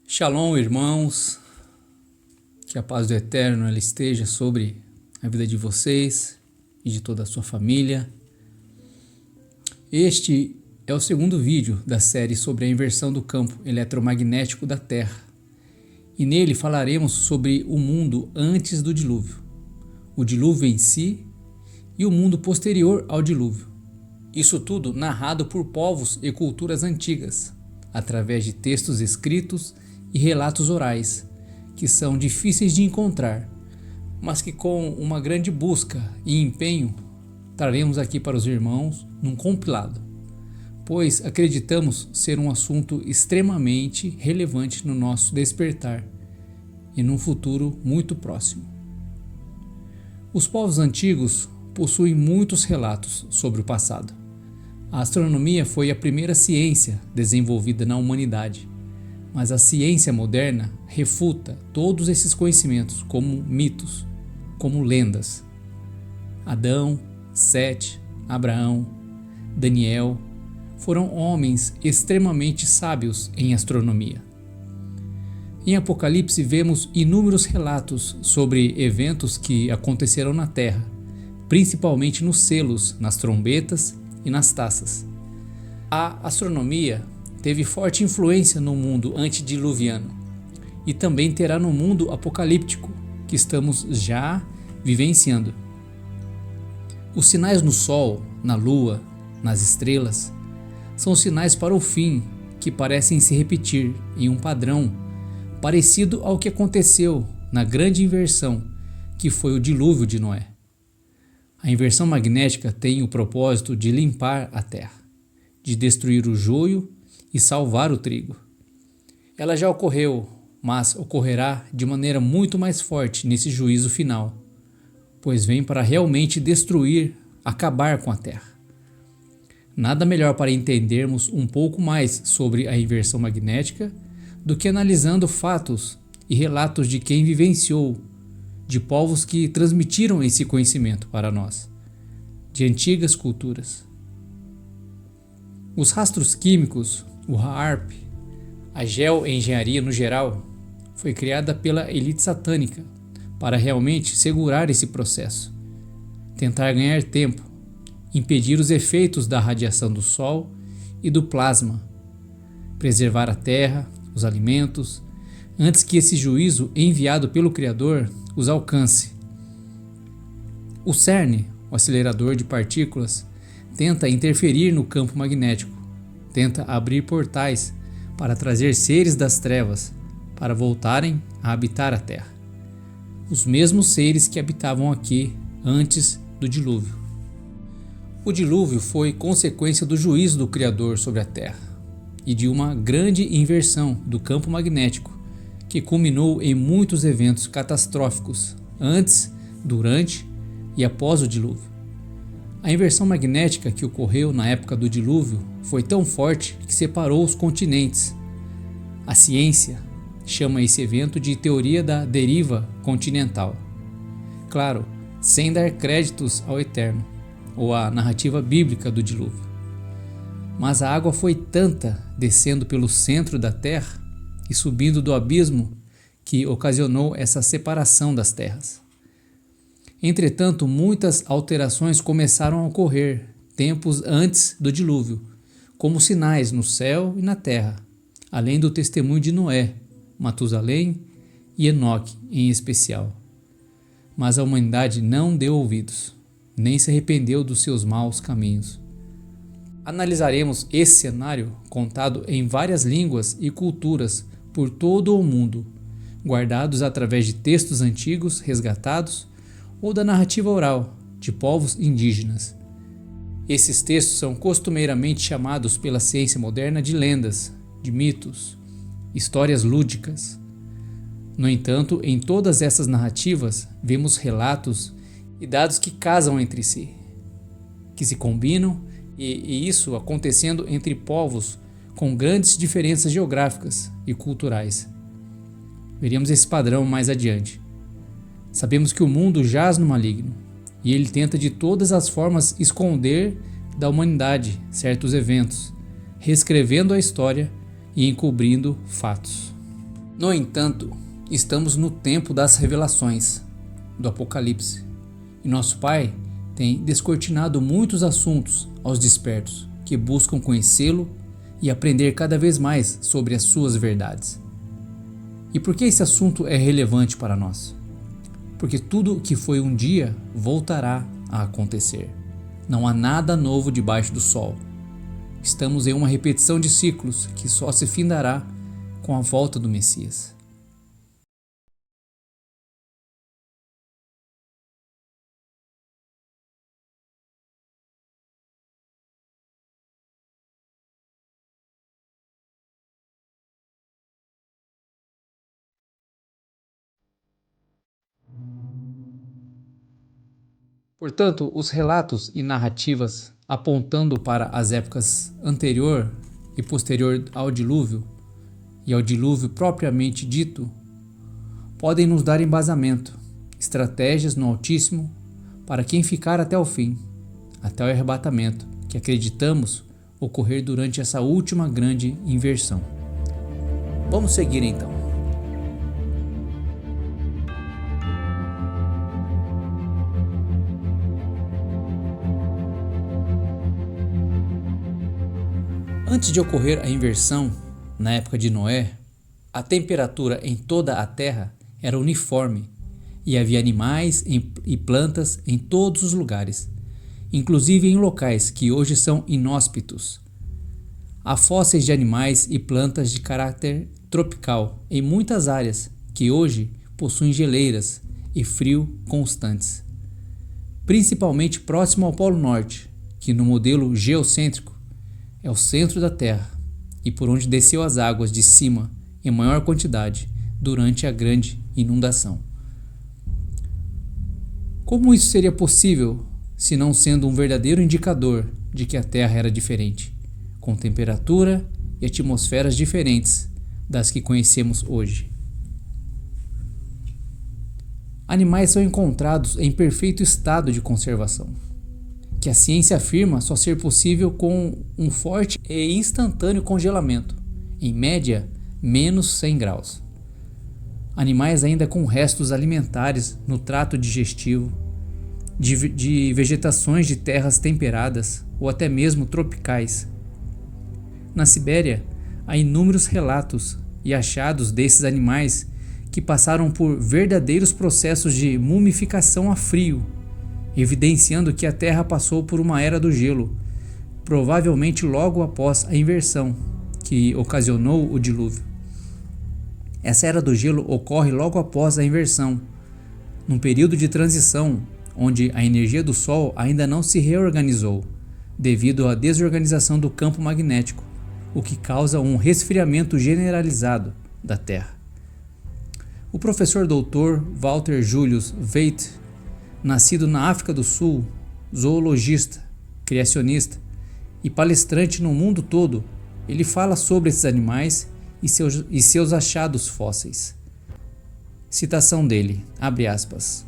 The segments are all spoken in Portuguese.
Shalom, irmãos, que a paz do Eterno ela esteja sobre a vida de vocês e de toda a sua família. Este é o segundo vídeo da série sobre a inversão do campo eletromagnético da Terra, e nele falaremos sobre o mundo antes do dilúvio, o dilúvio em si e o mundo posterior ao dilúvio. Isso tudo narrado por povos e culturas antigas, através de textos escritos e relatos orais, que são difíceis de encontrar, mas que com uma grande busca e empenho traremos aqui para os irmãos num compilado, pois acreditamos ser um assunto extremamente relevante no nosso despertar e num futuro muito próximo. Os povos antigos possuem muitos relatos sobre o passado. A astronomia foi a primeira ciência desenvolvida na humanidade, mas a ciência moderna refuta todos esses conhecimentos como mitos, como lendas. Adão, Sete, Abraão, Daniel foram homens extremamente sábios em astronomia. Em Apocalipse vemos inúmeros relatos sobre eventos que aconteceram na Terra, principalmente nos selos, nas trombetas e nas taças. A astronomia teve forte influência no mundo antediluviano e também terá no mundo apocalíptico que estamos já vivenciando. Os sinais no Sol, na Lua, nas estrelas são sinais para o fim que parecem se repetir em um padrão parecido ao que aconteceu na grande inversão que foi o dilúvio de Noé. A inversão magnética tem o propósito de limpar a terra, de destruir o joio e salvar o trigo. Ela já ocorreu, mas ocorrerá de maneira muito mais forte nesse juízo final, pois vem para realmente destruir, acabar com a terra. Nada melhor para entendermos um pouco mais sobre a inversão magnética do que analisando fatos e relatos de quem vivenciou, de povos que transmitiram esse conhecimento para nós, de antigas culturas. Os rastros químicos, o HAARP, a geoengenharia no geral, foi criada pela elite satânica para realmente segurar esse processo, tentar ganhar tempo, impedir os efeitos da radiação do Sol e do plasma, preservar a terra, os alimentos, antes que esse juízo enviado pelo Criador os alcance. O CERN, o acelerador de partículas, tenta interferir no campo magnético, tenta abrir portais para trazer seres das trevas para voltarem a habitar a Terra. Os mesmos seres que habitavam aqui antes do dilúvio. O dilúvio foi consequência do juízo do Criador sobre a Terra e de uma grande inversão do campo magnético que culminou em muitos eventos catastróficos antes, durante e após o dilúvio. A inversão magnética que ocorreu na época do dilúvio foi tão forte que separou os continentes. A ciência chama esse evento de teoria da deriva continental. Claro, sem dar créditos ao Eterno ou à narrativa bíblica do dilúvio. Mas a água foi tanta descendo pelo centro da terra e subindo do abismo que ocasionou essa separação das terras. Entretanto, muitas alterações começaram a ocorrer tempos antes do dilúvio, como sinais no céu e na terra, além do testemunho de Noé, Matusalém e Enoque em especial. Mas a humanidade não deu ouvidos, nem se arrependeu dos seus maus caminhos. Analisaremos esse cenário contado em várias línguas e culturas por todo o mundo, guardados através de textos antigos resgatados ou da narrativa oral de povos indígenas. Esses textos são costumeiramente chamados pela ciência moderna de lendas, de mitos, histórias lúdicas. No entanto, em todas essas narrativas vemos relatos e dados que casam entre si, que se combinam e isso acontecendo entre povos com grandes diferenças geográficas e culturais. Veremos esse padrão mais adiante. Sabemos que o mundo jaz no maligno e ele tenta de todas as formas esconder da humanidade certos eventos, reescrevendo a história e encobrindo fatos. No entanto, estamos no tempo das revelações, do Apocalipse, e nosso Pai tem descortinado muitos assuntos aos despertos que buscam conhecê-lo e aprender cada vez mais sobre as suas verdades. E por que esse assunto é relevante para nós? Porque tudo o que foi um dia voltará a acontecer. Não há nada novo debaixo do sol. Estamos em uma repetição de ciclos que só se findará com a volta do Messias. Portanto, os relatos e narrativas apontando para as épocas anterior e posterior ao dilúvio e ao dilúvio propriamente dito podem nos dar embasamento, estratégias no Altíssimo para quem ficar até o fim, até o arrebatamento, que acreditamos ocorrer durante essa última grande inversão. Vamos seguir então. Antes de ocorrer a inversão, na época de Noé, a temperatura em toda a terra era uniforme e havia animais e plantas em todos os lugares, inclusive em locais que hoje são inóspitos. Há fósseis de animais e plantas de caráter tropical em muitas áreas que hoje possuem geleiras e frio constantes, principalmente próximo ao Polo Norte, que no modelo geocêntrico é o centro da Terra e por onde desceu as águas de cima em maior quantidade durante a grande inundação. Como isso seria possível se não sendo um verdadeiro indicador de que a Terra era diferente, com temperatura e atmosferas diferentes das que conhecemos hoje? Animais são encontrados em perfeito estado de conservação, que a ciência afirma só ser possível com um forte e instantâneo congelamento, em média menos 100 graus. Animais ainda com restos alimentares no trato digestivo, de vegetações de terras temperadas ou até mesmo tropicais. Na Sibéria, há inúmeros relatos e achados desses animais que passaram por verdadeiros processos de mumificação a frio, evidenciando que a Terra passou por uma era do gelo, provavelmente logo após a inversão, que ocasionou o dilúvio. Essa era do gelo ocorre logo após a inversão, num período de transição, onde a energia do Sol ainda não se reorganizou, devido à desorganização do campo magnético, o que causa um resfriamento generalizado da Terra. O professor Dr. Walter Julius Veit, nascido na África do Sul, zoologista, criacionista e palestrante no mundo todo, ele fala sobre esses animais e seus achados fósseis. Citação dele, abre aspas: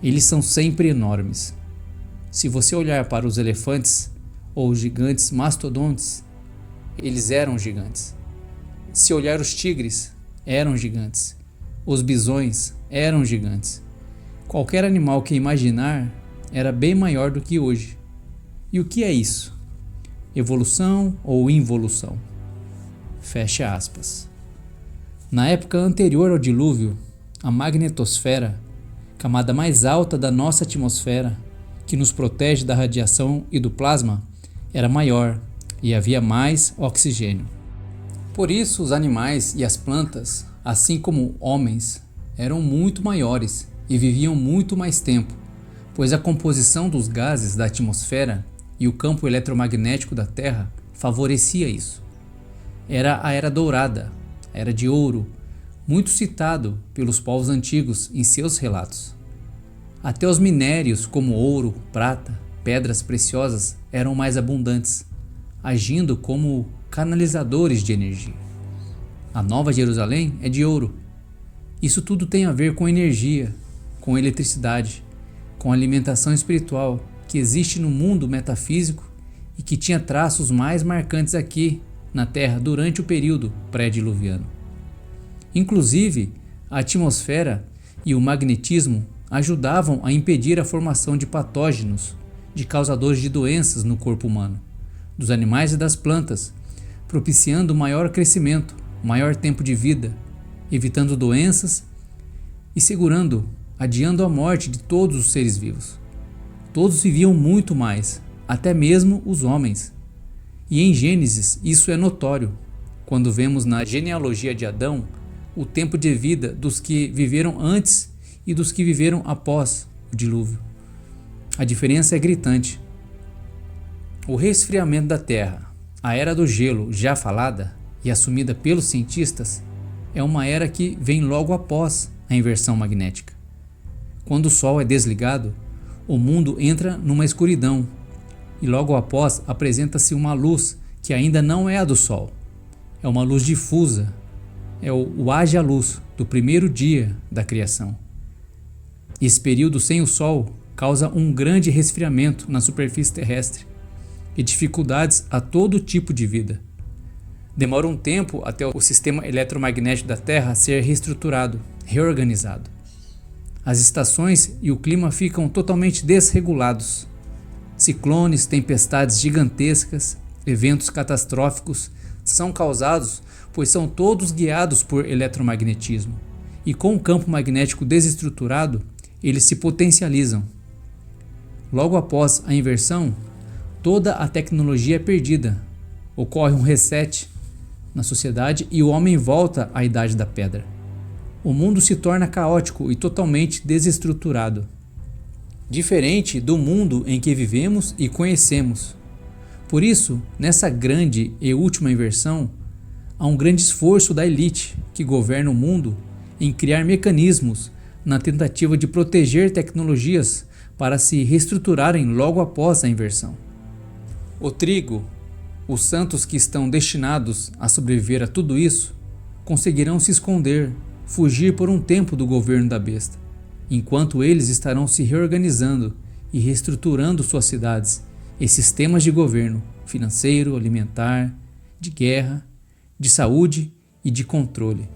"Eles são sempre enormes. Se você olhar para os elefantes ou os gigantes mastodontes, eles eram gigantes. Se olhar os tigres, eram gigantes. Os bisões eram gigantes. Qualquer animal que imaginar era bem maior do que hoje. E o que é isso? Evolução ou involução?" Fecha aspas. Na época anterior ao dilúvio, a magnetosfera, camada mais alta da nossa atmosfera, que nos protege da radiação e do plasma, era maior e havia mais oxigênio. Por isso, os animais e as plantas, assim como homens, eram muito maiores e viviam muito mais tempo, pois a composição dos gases da atmosfera e o campo eletromagnético da Terra favorecia isso. Era a Era Dourada, a Era de Ouro, muito citado pelos povos antigos em seus relatos. Até os minérios como ouro, prata, pedras preciosas eram mais abundantes, agindo como canalizadores de energia. A Nova Jerusalém é de ouro. Isso tudo tem a ver com energia, com eletricidade, com alimentação espiritual que existe no mundo metafísico e que tinha traços mais marcantes aqui na Terra durante o período pré-diluviano. Inclusive, a atmosfera e o magnetismo ajudavam a impedir a formação de patógenos, de causadores de doenças no corpo humano, dos animais e das plantas, propiciando maior crescimento, maior tempo de vida, evitando doenças e adiando a morte de todos os seres vivos. Todos viviam muito mais, até mesmo os homens. E em Gênesis isso é notório, quando vemos na genealogia de Adão o tempo de vida dos que viveram antes e dos que viveram após o dilúvio. A diferença é gritante. O resfriamento da Terra, a era do gelo já falada e assumida pelos cientistas, é uma era que vem logo após a inversão magnética. Quando o Sol é desligado, o mundo entra numa escuridão e logo após apresenta-se uma luz que ainda não é a do Sol. É uma luz difusa, é o haja luz do primeiro dia da criação. Esse período sem o Sol causa um grande resfriamento na superfície terrestre e dificuldades a todo tipo de vida. Demora um tempo até o sistema eletromagnético da Terra ser reestruturado, reorganizado. As estações e o clima ficam totalmente desregulados. Ciclones, tempestades gigantescas, eventos catastróficos são causados pois são todos guiados por eletromagnetismo. E com o campo magnético desestruturado, eles se potencializam. Logo após a inversão, toda a tecnologia é perdida. Ocorre um reset na sociedade e o homem volta à Idade da Pedra. O mundo se torna caótico e totalmente desestruturado, diferente do mundo em que vivemos e conhecemos. Por isso, nessa grande e última inversão, há um grande esforço da elite que governa o mundo em criar mecanismos na tentativa de proteger tecnologias para se reestruturarem logo após a inversão. O trigo, os santos que estão destinados a sobreviver a tudo isso, conseguirão se esconder, fugir por um tempo do governo da besta, enquanto eles estarão se reorganizando e reestruturando suas cidades e sistemas de governo financeiro, alimentar, de guerra, de saúde e de controle.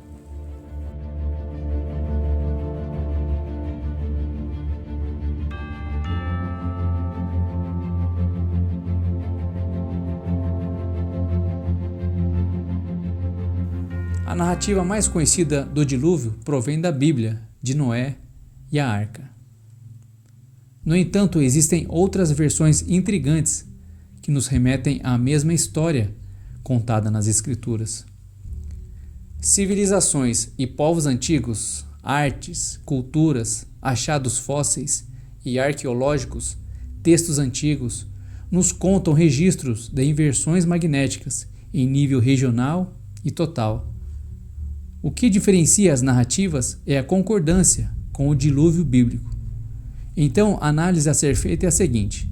A narrativa mais conhecida do dilúvio provém da Bíblia, de Noé e a Arca. No entanto, existem outras versões intrigantes que nos remetem à mesma história contada nas Escrituras. Civilizações e povos antigos, artes, culturas, achados fósseis e arqueológicos, textos antigos, nos contam registros de inversões magnéticas em nível regional e total. O que diferencia as narrativas é a concordância com o dilúvio bíblico. Então, a análise a ser feita é a seguinte: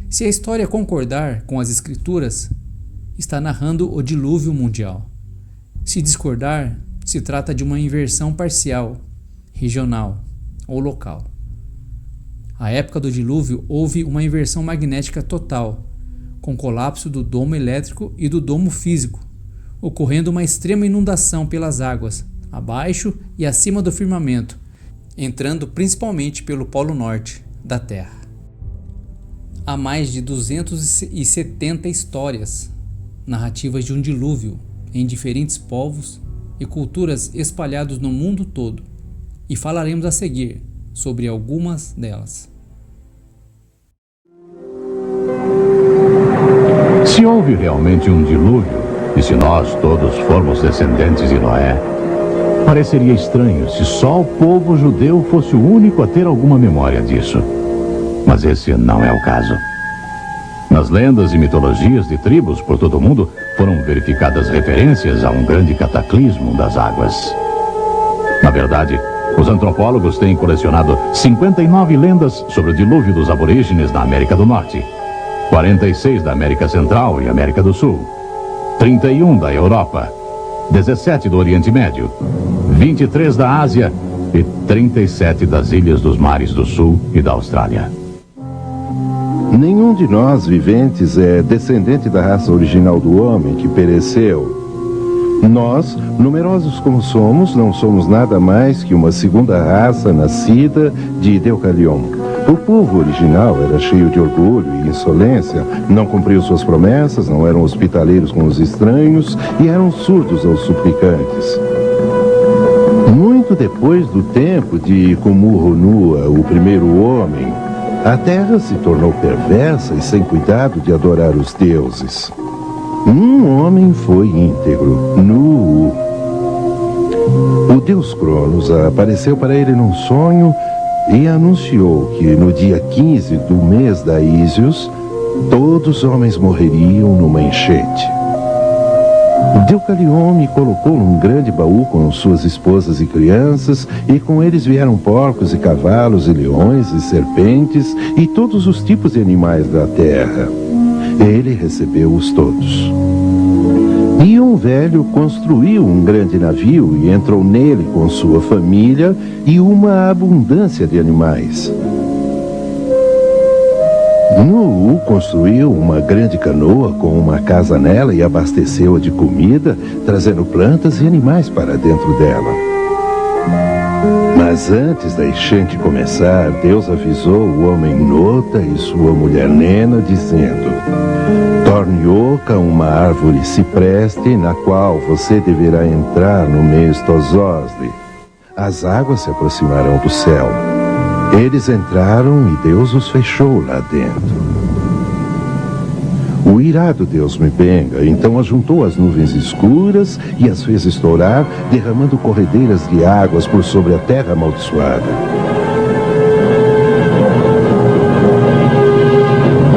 se a história concordar com as Escrituras, está narrando o dilúvio mundial. Se discordar, se trata de uma inversão parcial, regional ou local. À época do dilúvio, houve uma inversão magnética total, com colapso do domo elétrico e do domo físico, ocorrendo uma extrema inundação pelas águas, abaixo e acima do firmamento, entrando principalmente pelo Polo Norte da Terra. Há mais de 270 histórias, narrativas de um dilúvio em diferentes povos e culturas espalhados no mundo todo, e falaremos a seguir sobre algumas delas. Se houve realmente um dilúvio, e se nós todos formos descendentes de Noé, pareceria estranho se só o povo judeu fosse o único a ter alguma memória disso. Mas esse não é o caso. Nas lendas e mitologias de tribos por todo o mundo foram verificadas referências a um grande cataclismo das águas. Na verdade, os antropólogos têm colecionado 59 lendas sobre o dilúvio dos aborígenes na América do Norte, 46 da América Central e América do Sul, 31 da Europa, 17 do Oriente Médio, 23 da Ásia e 37 das ilhas dos mares do Sul e da Austrália. Nenhum de nós viventes é descendente da raça original do homem que pereceu. Nós, numerosos como somos, não somos nada mais que uma segunda raça nascida de Deucalion. O povo original era cheio de orgulho e insolência, não cumpriu suas promessas, não eram hospitaleiros com os estranhos e eram surdos aos suplicantes. Muito depois do tempo de Kumur-Honua, o primeiro homem, a terra se tornou perversa e sem cuidado de adorar os deuses. Um homem foi íntegro, Nu. O deus Cronos apareceu para ele num sonho e anunciou que no dia 15 do mês da Ísios, todos os homens morreriam numa enchente. Deucalion me colocou num grande baú com suas esposas e crianças, e com eles vieram porcos e cavalos e leões e serpentes e todos os tipos de animais da terra. Ele recebeu-os todos. E um velho construiu um grande navio e entrou nele com sua família e uma abundância de animais. Nu construiu uma grande canoa com uma casa nela e abasteceu-a de comida, trazendo plantas e animais para dentro dela. Mas antes da enchente começar, Deus avisou o homem Nota e sua mulher Nena, dizendo: torne oca uma árvore cipreste, na qual você deverá entrar no mês Tososde. As águas se aproximarão do céu. Eles entraram e Deus os fechou lá dentro. O irado Deus Mbenga então ajuntou as nuvens escuras e as fez estourar, derramando corredeiras de águas por sobre a terra amaldiçoada.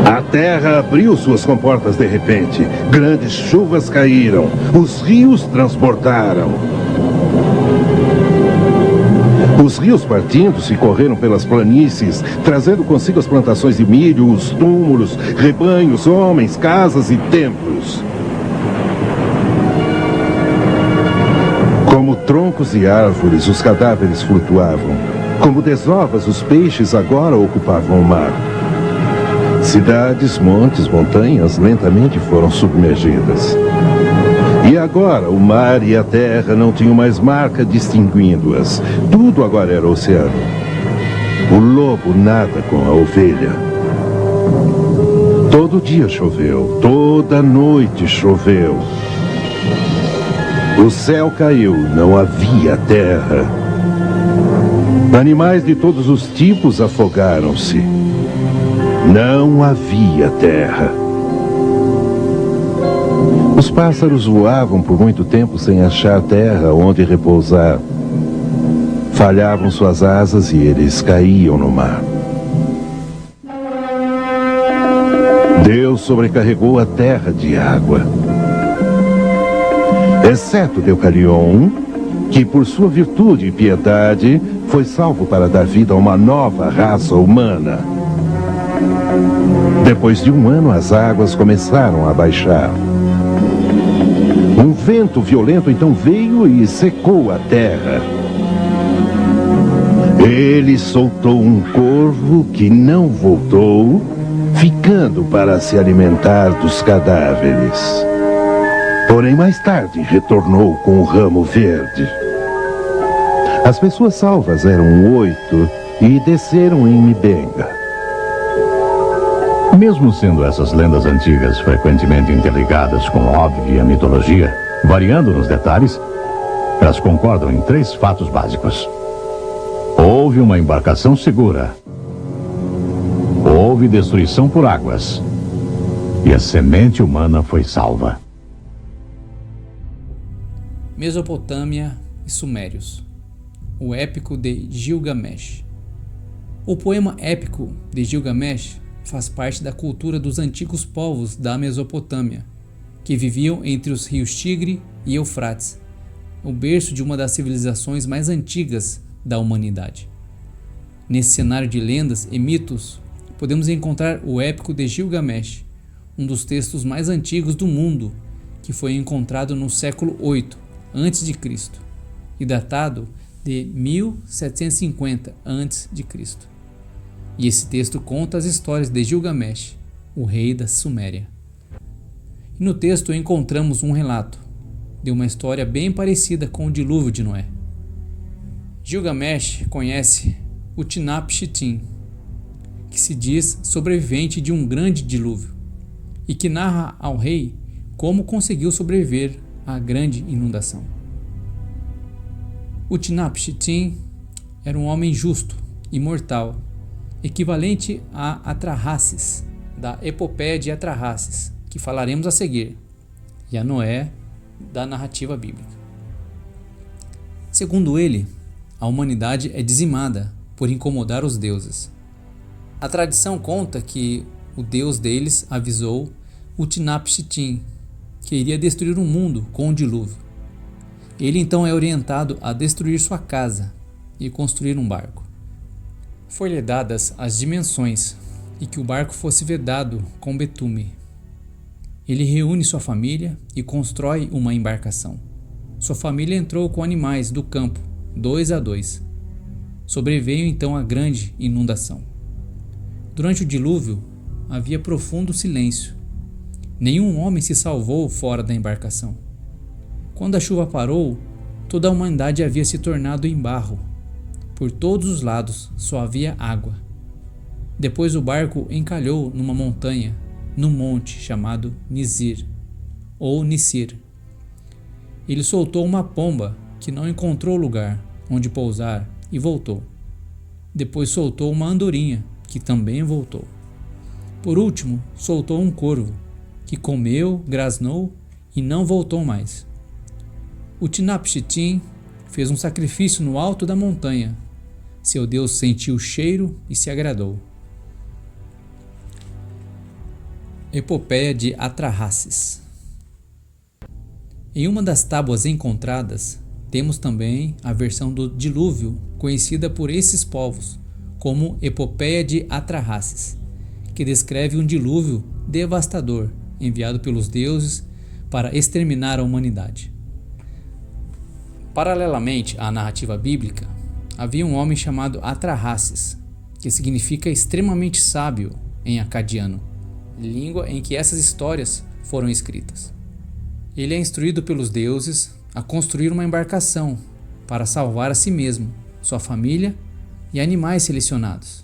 A terra abriu suas comportas de repente, grandes chuvas caíram, os rios transbordaram. Os rios partindo-se correram pelas planícies, trazendo consigo as plantações de milho, os túmulos, rebanhos, homens, casas e templos. Como troncos e árvores, os cadáveres flutuavam. Como desovas, os peixes agora ocupavam o mar. Cidades, montes, montanhas lentamente foram submergidas. E agora o mar e a terra não tinham mais marca distinguindo-as. Tudo agora era oceano. O lobo nada com a ovelha. Todo dia choveu, toda noite choveu. O céu caiu, não havia terra. Animais de todos os tipos afogaram-se. Não havia terra. Os pássaros voavam por muito tempo sem achar terra onde repousar. Falhavam suas asas e eles caíam no mar. Deus sobrecarregou a terra de água. Exceto Deucalion, que por sua virtude e piedade foi salvo para dar vida a uma nova raça humana. Depois de um ano, as águas começaram a baixar. Um vento violento então veio e secou a terra. Ele soltou um corvo que não voltou, ficando para se alimentar dos cadáveres. Porém, mais tarde, retornou com o ramo verde. As pessoas salvas eram 8 e desceram em Mbenga. Mesmo sendo essas lendas antigas frequentemente interligadas com óbvia mitologia, variando nos detalhes, elas concordam em 3 fatos básicos. Houve uma embarcação segura. Houve destruição por águas. E a semente humana foi salva. Mesopotâmia e Sumérios. O épico de Gilgamesh. O poema épico de Gilgamesh faz parte da cultura dos antigos povos da Mesopotâmia, que viviam entre os rios Tigre e Eufrates, o berço de uma das civilizações mais antigas da humanidade. Nesse cenário de lendas e mitos, podemos encontrar o épico de Gilgamesh, um dos textos mais antigos do mundo, que foi encontrado no século VIII a.C. e datado de 1750 a.C. E esse texto conta as histórias de Gilgamesh, o rei da Suméria. E no texto encontramos um relato de uma história bem parecida com o dilúvio de Noé. Gilgamesh conhece Utnapishtim, que se diz sobrevivente de um grande dilúvio, e que narra ao rei como conseguiu sobreviver à grande inundação. Utnapishtim era um homem justo, imortal, equivalente a Atrahasis, da epopeia de Atrahasis, que falaremos a seguir, e a Noé, da narrativa bíblica. Segundo ele, a humanidade é dizimada por incomodar os deuses. A tradição conta que o deus deles avisou Utnapishtim que iria destruir o mundo com o dilúvio. Ele então é orientado a destruir sua casa e construir um barco. Foi-lhe dadas as dimensões e que o barco fosse vedado com betume. Ele reúne sua família e constrói uma embarcação. Sua família entrou com animais do campo, 2 a 2. Sobreveio então a grande inundação. Durante o dilúvio, havia profundo silêncio. Nenhum homem se salvou fora da embarcação. Quando a chuva parou, toda a humanidade havia se tornado em barro. Por todos os lados só havia água. Depois o barco encalhou numa montanha, num monte chamado Nizir, ou Nisir. Ele soltou uma pomba que não encontrou lugar onde pousar e voltou. Depois soltou uma andorinha, que também voltou. Por último, soltou um corvo, que comeu, grasnou e não voltou mais. Utnapishtim fez um sacrifício no alto da montanha. Seu Deus sentiu o cheiro e se agradou. Epopeia de Atrahasis. Em uma das tábuas encontradas, temos também a versão do dilúvio conhecida por esses povos como Epopeia de Atrahasis, que descreve um dilúvio devastador enviado pelos deuses para exterminar a humanidade. Paralelamente à narrativa bíblica, havia um homem chamado Atrahasis, que significa extremamente sábio em acadiano, língua em que essas histórias foram escritas. Ele é instruído pelos deuses a construir uma embarcação para salvar a si mesmo, sua família e animais selecionados.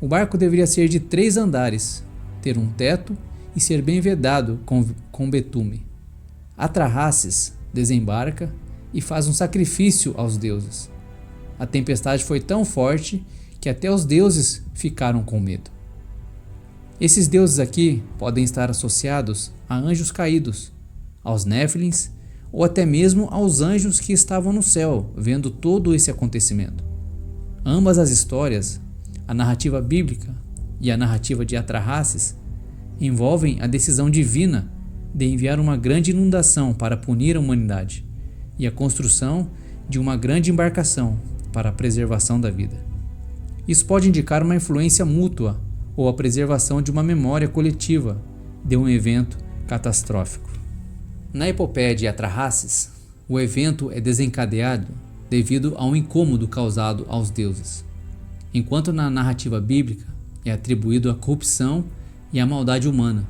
O barco deveria ser de 3 andares, ter um teto e ser bem vedado com betume. Atrahasis desembarca e faz um sacrifício aos deuses. A tempestade foi tão forte que até os deuses ficaram com medo. Esses deuses aqui podem estar associados a anjos caídos, aos Néfilins ou até mesmo aos anjos que estavam no céu vendo todo esse acontecimento. Ambas as histórias, a narrativa bíblica e a narrativa de Atrahasis, envolvem a decisão divina de enviar uma grande inundação para punir a humanidade e a construção de uma grande embarcação para a preservação da vida. Isso pode indicar uma influência mútua ou a preservação de uma memória coletiva de um evento catastrófico. Na epopeia de Atrahasis, o evento é desencadeado devido a um incômodo causado aos deuses, enquanto na narrativa bíblica é atribuído à corrupção e à maldade humana,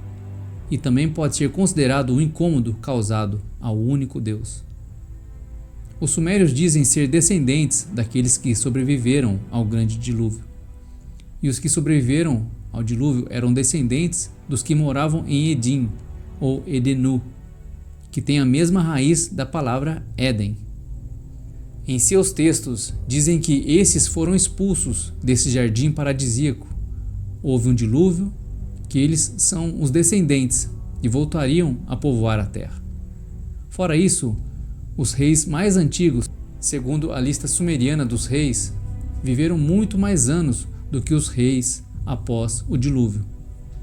e também pode ser considerado um incômodo causado ao único Deus. Os sumérios dizem ser descendentes daqueles que sobreviveram ao grande dilúvio, e os que sobreviveram ao dilúvio eram descendentes dos que moravam em Edim, ou Edenu, que tem a mesma raiz da palavra Éden. Em seus textos, dizem que esses foram expulsos desse jardim paradisíaco. Houve um dilúvio, que eles são os descendentes e voltariam a povoar a terra. Fora isso, os reis mais antigos, segundo a lista sumeriana dos reis, viveram muito mais anos do que os reis após o dilúvio,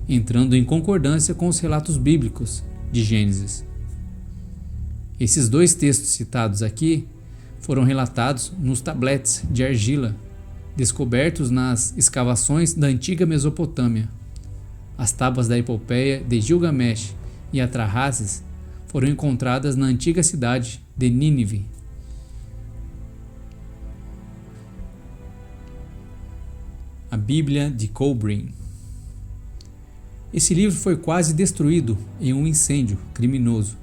entrando em concordância com os relatos bíblicos de Gênesis. Esses 2 textos citados aqui foram relatados nos tabletes de argila descobertos nas escavações da antiga Mesopotâmia. As tábuas da epopeia de Gilgamesh e Atrahasis foram encontradas na antiga cidade de Nínive. A Bíblia de Kolbrin. Esse livro foi quase destruído em um incêndio criminoso.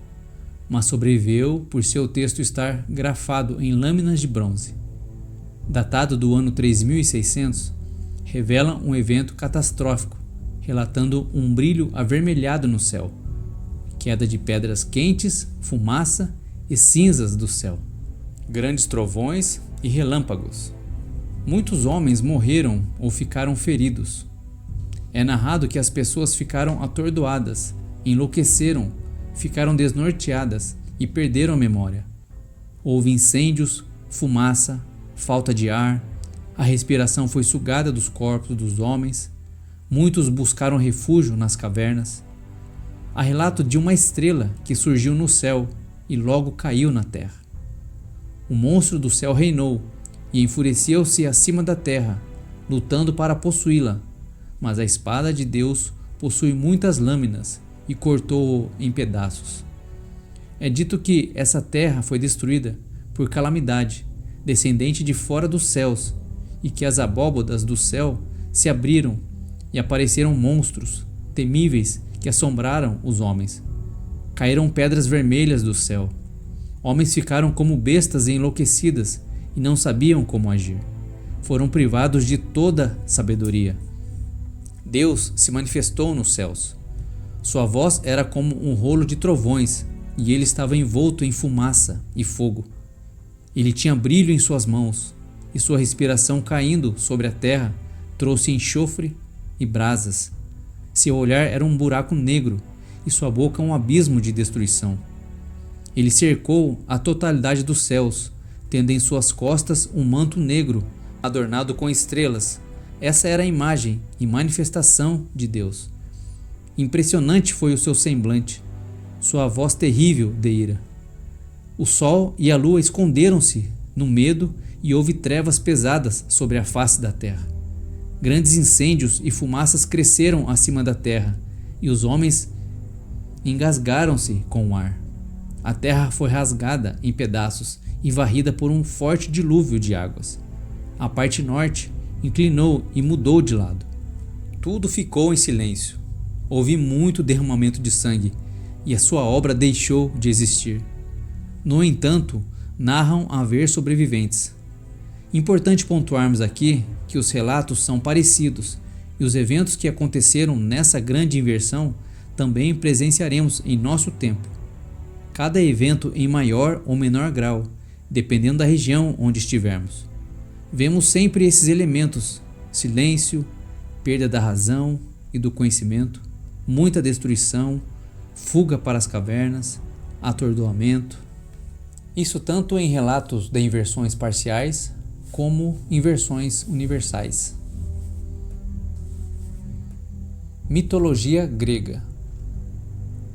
mas sobreviveu por seu texto estar grafado em lâminas de bronze. Datado do ano 3600, revela um evento catastrófico, relatando um brilho avermelhado no céu, queda de pedras quentes, fumaça e cinzas do céu, grandes trovões e relâmpagos. Muitos homens morreram ou ficaram feridos. É narrado que as pessoas ficaram atordoadas, enlouqueceram, ficaram desnorteadas e perderam a memória. Houve incêndios, fumaça, falta de ar, a respiração foi sugada dos corpos dos homens, muitos buscaram refúgio nas cavernas. Há relato de uma estrela que surgiu no céu e logo caiu na terra. O monstro do céu reinou e enfureceu-se acima da terra, lutando para possuí-la, mas a espada de Deus possui muitas lâminas e cortou-o em pedaços. É dito que essa terra foi destruída por calamidade, descendente de fora dos céus, e que as abóbodas do céu se abriram e apareceram monstros temíveis que assombraram os homens. Caíram pedras vermelhas do céu. Homens ficaram como bestas enlouquecidas e não sabiam como agir. Foram privados de toda sabedoria. Deus se manifestou nos céus. Sua voz era como um rolo de trovões, e ele estava envolto em fumaça e fogo. Ele tinha brilho em suas mãos, e sua respiração caindo sobre a terra trouxe enxofre e brasas. Seu olhar era um buraco negro, e sua boca um abismo de destruição. Ele cercou a totalidade dos céus, tendo em suas costas um manto negro, adornado com estrelas. Essa era a imagem e manifestação de Deus. Impressionante foi o seu semblante, sua voz terrível de ira. O sol e a lua esconderam-se no medo e houve trevas pesadas sobre a face da terra. Grandes incêndios e fumaças cresceram acima da terra, e os homens engasgaram-se com o ar. A terra foi rasgada em pedaços e varrida por um forte dilúvio de águas. A parte norte inclinou e mudou de lado. Tudo ficou em silêncio. Houve muito derramamento de sangue, e a sua obra deixou de existir. No entanto, narram haver sobreviventes. Importante pontuarmos aqui que os relatos são parecidos, e os eventos que aconteceram nessa grande inversão também presenciaremos em nosso tempo. Cada evento em maior ou menor grau, dependendo da região onde estivermos. Vemos sempre esses elementos: silêncio, perda da razão e do conhecimento, muita destruição, fuga para as cavernas, atordoamento. Isso tanto em relatos de inversões parciais como inversões universais. Mitologia grega.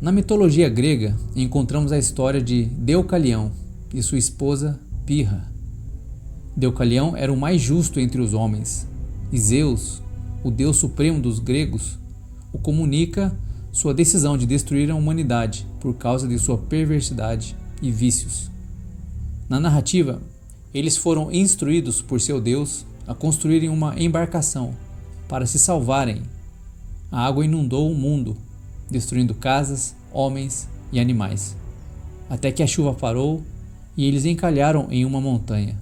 Na mitologia grega encontramos a história de Deucalião e sua esposa Pirra. Deucalião era o mais justo entre os homens, e Zeus, o deus supremo dos gregos, o comunica sua decisão de destruir a humanidade por causa de sua perversidade e vícios. Na narrativa, eles foram instruídos por seu Deus a construírem uma embarcação para se salvarem. A água inundou o mundo, destruindo casas, homens e animais, até que a chuva parou e eles encalharam em uma montanha.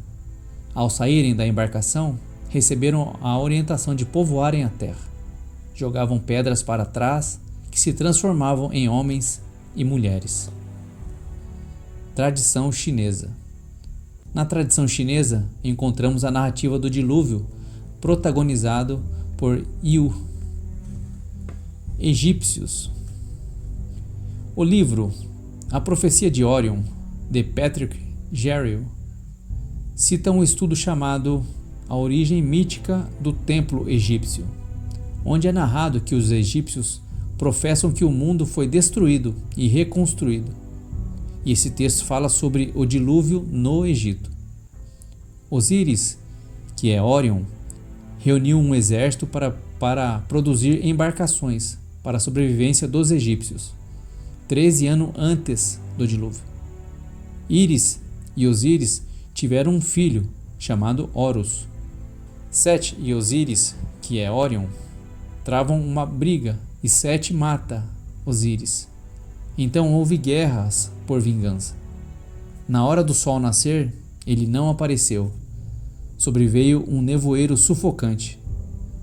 Ao saírem da embarcação, receberam a orientação de povoarem a terra. Jogavam pedras para trás, que se transformavam em homens e mulheres. Tradição chinesa. Na tradição chinesa, encontramos a narrativa do dilúvio, protagonizado por Yu. Egípcios. O livro A Profecia de Orion, de Patrick Jarrell, cita um estudo chamado A Origem Mítica do Templo Egípcio, onde é narrado que os egípcios professam que o mundo foi destruído e reconstruído. E esse texto fala sobre o dilúvio no Egito. Osíris, que é Orion, reuniu um exército para produzir embarcações para a sobrevivência dos egípcios, 13 anos antes do dilúvio. Íris e Osíris tiveram um filho chamado Horus. Sete e Osíris, que é Orion, travam uma briga e Sete mata Osíris. Então houve guerras por vingança. Na hora do sol nascer, ele não apareceu. Sobreveio um nevoeiro sufocante.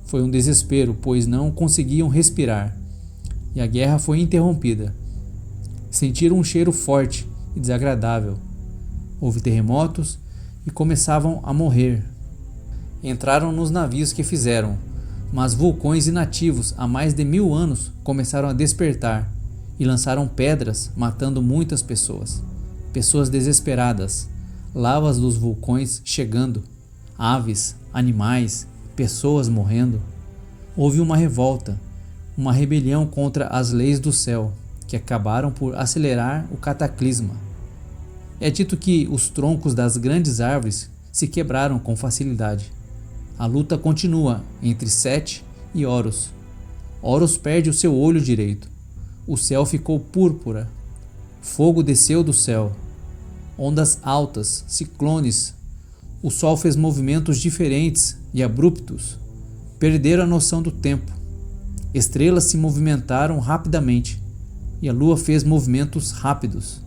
Foi um desespero, pois não conseguiam respirar. E a guerra foi interrompida. Sentiram um cheiro forte e desagradável. Houve terremotos e começavam a morrer. Entraram nos navios que fizeram, mas vulcões inativos há mais de 1000 anos começaram a despertar e lançaram pedras, matando muitas pessoas. Pessoas desesperadas, lavas dos vulcões chegando, aves, animais, pessoas morrendo. Houve uma revolta, uma rebelião contra as leis do céu, que acabaram por acelerar o cataclisma. É dito que os troncos das grandes árvores se quebraram com facilidade. A luta continua entre Sete e Horus. Horus perde o seu olho direito. O céu ficou púrpura. Fogo desceu do céu. Ondas altas, ciclones. O sol fez movimentos diferentes e abruptos. Perderam a noção do tempo. Estrelas se movimentaram rapidamente e a lua fez movimentos rápidos.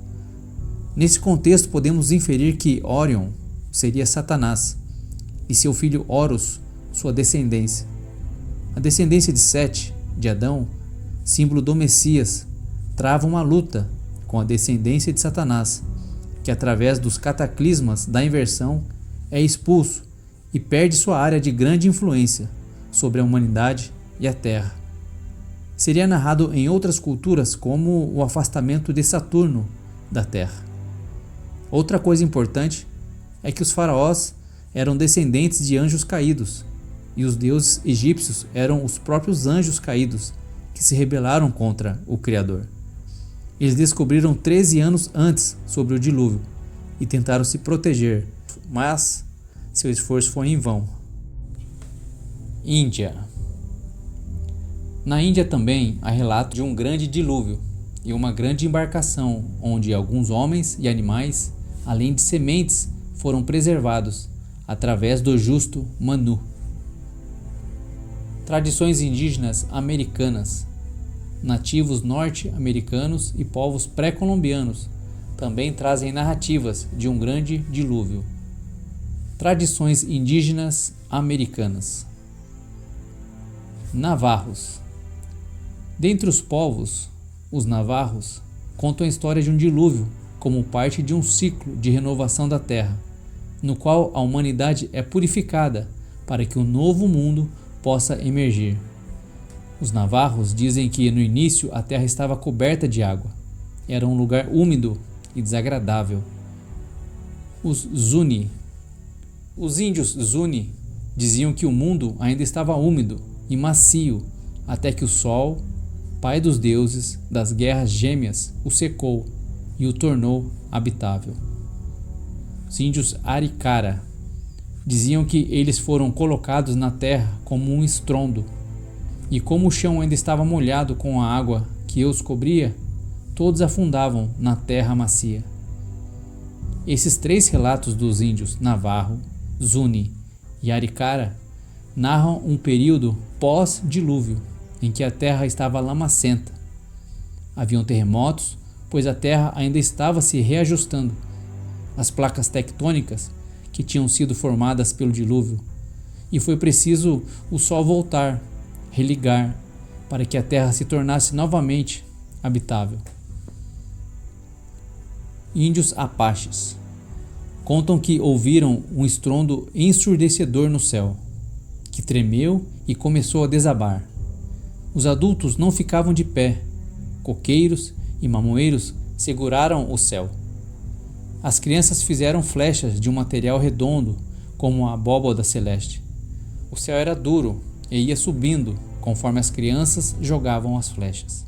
Nesse contexto podemos inferir que Órion seria Satanás e seu filho Horus, sua descendência. A descendência de Sete, de Adão, símbolo do Messias, trava uma luta com a descendência de Satanás, que através dos cataclismas da inversão é expulso e perde sua área de grande influência sobre a humanidade e a Terra. Seria narrado em outras culturas como o afastamento de Saturno da Terra. Outra coisa importante é que os faraós eram descendentes de anjos caídos, e os deuses egípcios eram os próprios anjos caídos que se rebelaram contra o Criador. Eles descobriram 13 anos antes sobre o dilúvio e tentaram se proteger, mas seu esforço foi em vão. Índia. Na Índia também há relato de um grande dilúvio e uma grande embarcação onde alguns homens e animais, além de sementes, foram preservados através do justo Manu. Tradições indígenas americanas. Nativos norte-americanos e povos pré-colombianos também trazem narrativas de um grande dilúvio. Tradições indígenas americanas. Navarros. Dentre os povos, os navarros contam a história de um dilúvio como parte de um ciclo de renovação da terra, no qual a humanidade é purificada para que um novo mundo possa emergir. Os navarros dizem que no início a terra estava coberta de água. Era um lugar úmido e desagradável. Os Zuni. Os índios Zuni diziam que o mundo ainda estava úmido e macio até que o sol, pai dos deuses das guerras gêmeas, o secou e o tornou habitável. Os índios Arikara diziam que eles foram colocados na terra como um estrondo, e como o chão ainda estava molhado com a água que os cobria, todos afundavam na terra macia. Esses 3 relatos dos índios Navarro, Zuni e Arikara narram um período pós-dilúvio, em que a terra estava lamacenta. Haviam terremotos, pois a terra ainda estava se reajustando. As placas tectônicas que tinham sido formadas pelo dilúvio, e foi preciso o sol voltar, religar, para que a terra se tornasse novamente habitável. Índios Apaches contam que ouviram um estrondo ensurdecedor no céu, que tremeu e começou a desabar. Os adultos não ficavam de pé, coqueiros e mamoeiros seguraram o céu. As crianças fizeram flechas de um material redondo, como a abóbada celeste. O céu era duro e ia subindo conforme as crianças jogavam as flechas.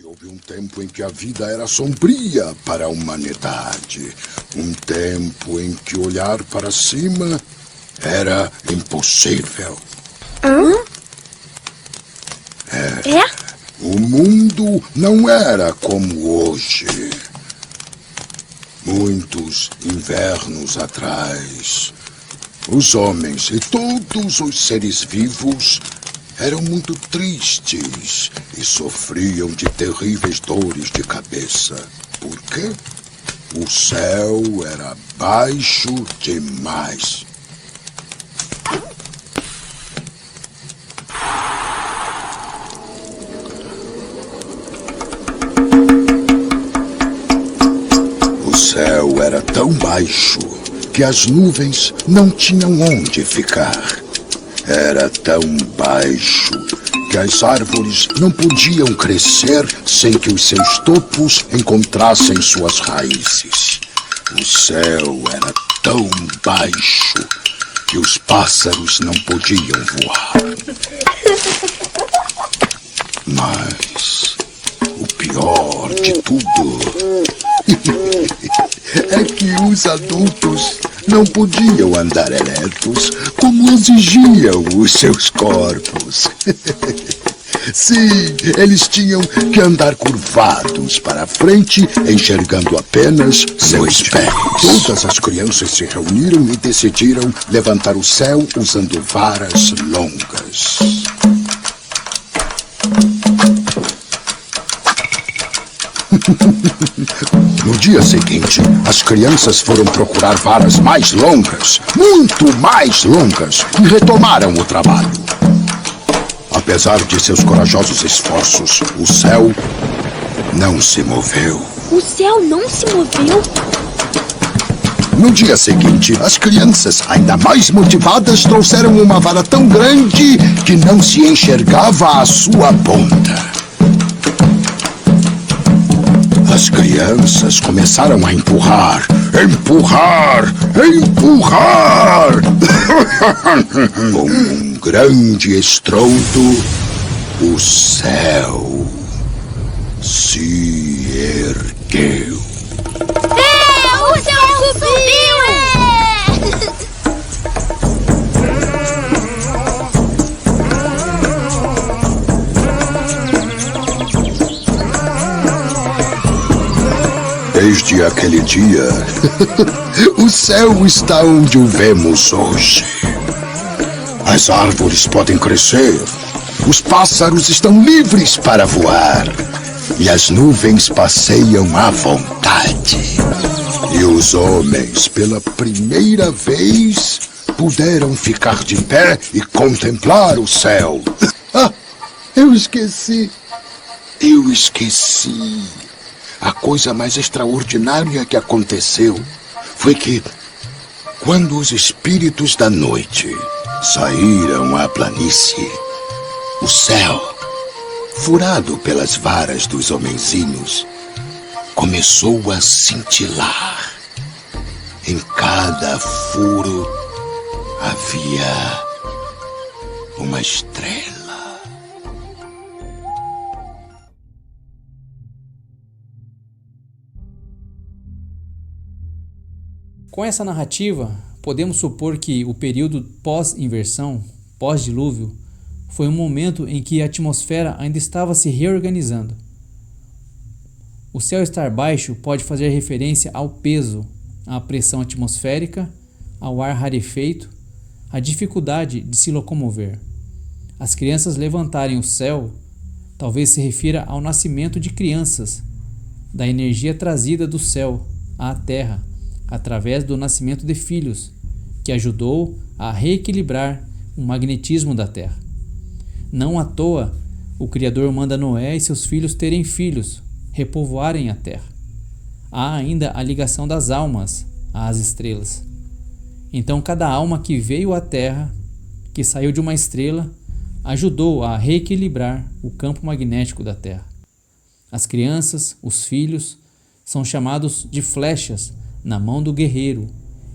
Houve um tempo em que a vida era sombria para a humanidade. Um tempo em que olhar para cima era impossível. O mundo não era como hoje. Muitos invernos atrás, os homens e todos os seres vivos eram muito tristes e sofriam de terríveis dores de cabeça. Por quê? O céu era baixo demais. O céu era tão baixo que as nuvens não tinham onde ficar. Era tão baixo que as árvores não podiam crescer sem que os seus topos encontrassem suas raízes. O céu era tão baixo que os pássaros não podiam voar. Mas o pior de tudo é que os adultos não podiam andar eretos como exigiam os seus corpos. Sim, eles tinham que andar curvados para frente, enxergando apenas seus pés. Todas as crianças se reuniram e decidiram levantar o céu usando varas longas. No dia seguinte, as crianças foram procurar varas mais longas, muito mais longas, e retomaram o trabalho. Apesar de seus corajosos esforços, o céu não se moveu. O céu não se moveu? No dia seguinte, as crianças, ainda mais motivadas, trouxeram uma vara tão grande que não se enxergava a sua ponta. As crianças começaram a empurrar, Com um grande estrondo, o céu se ergueu. O céu subiu! Desde aquele dia, o céu está onde o vemos hoje. As árvores podem crescer, os pássaros estão livres para voar e as nuvens passeiam à vontade. E os homens, pela primeira vez, puderam ficar de pé e contemplar o céu. Ah, eu esqueci. A coisa mais extraordinária que aconteceu foi que, quando os espíritos da noite saíram à planície, o céu, furado pelas varas dos homenzinhos, começou a cintilar. Em cada furo havia uma estrela. Com essa narrativa, podemos supor que o período pós-inversão, pós-dilúvio, foi um momento em que a atmosfera ainda estava se reorganizando. O céu estar baixo pode fazer referência ao peso, à pressão atmosférica, ao ar rarefeito, à dificuldade de se locomover. As crianças levantarem o céu talvez se refira ao nascimento de crianças, da energia trazida do céu à terra, através do nascimento de filhos, que ajudou a reequilibrar o magnetismo da Terra. Não à toa, o Criador manda Noé e seus filhos terem filhos, repovoarem a Terra. Há ainda a ligação das almas às estrelas. Então, cada alma que veio à Terra, que saiu de uma estrela, ajudou a reequilibrar o campo magnético da Terra. As crianças, os filhos, são chamados de flechas na mão do guerreiro,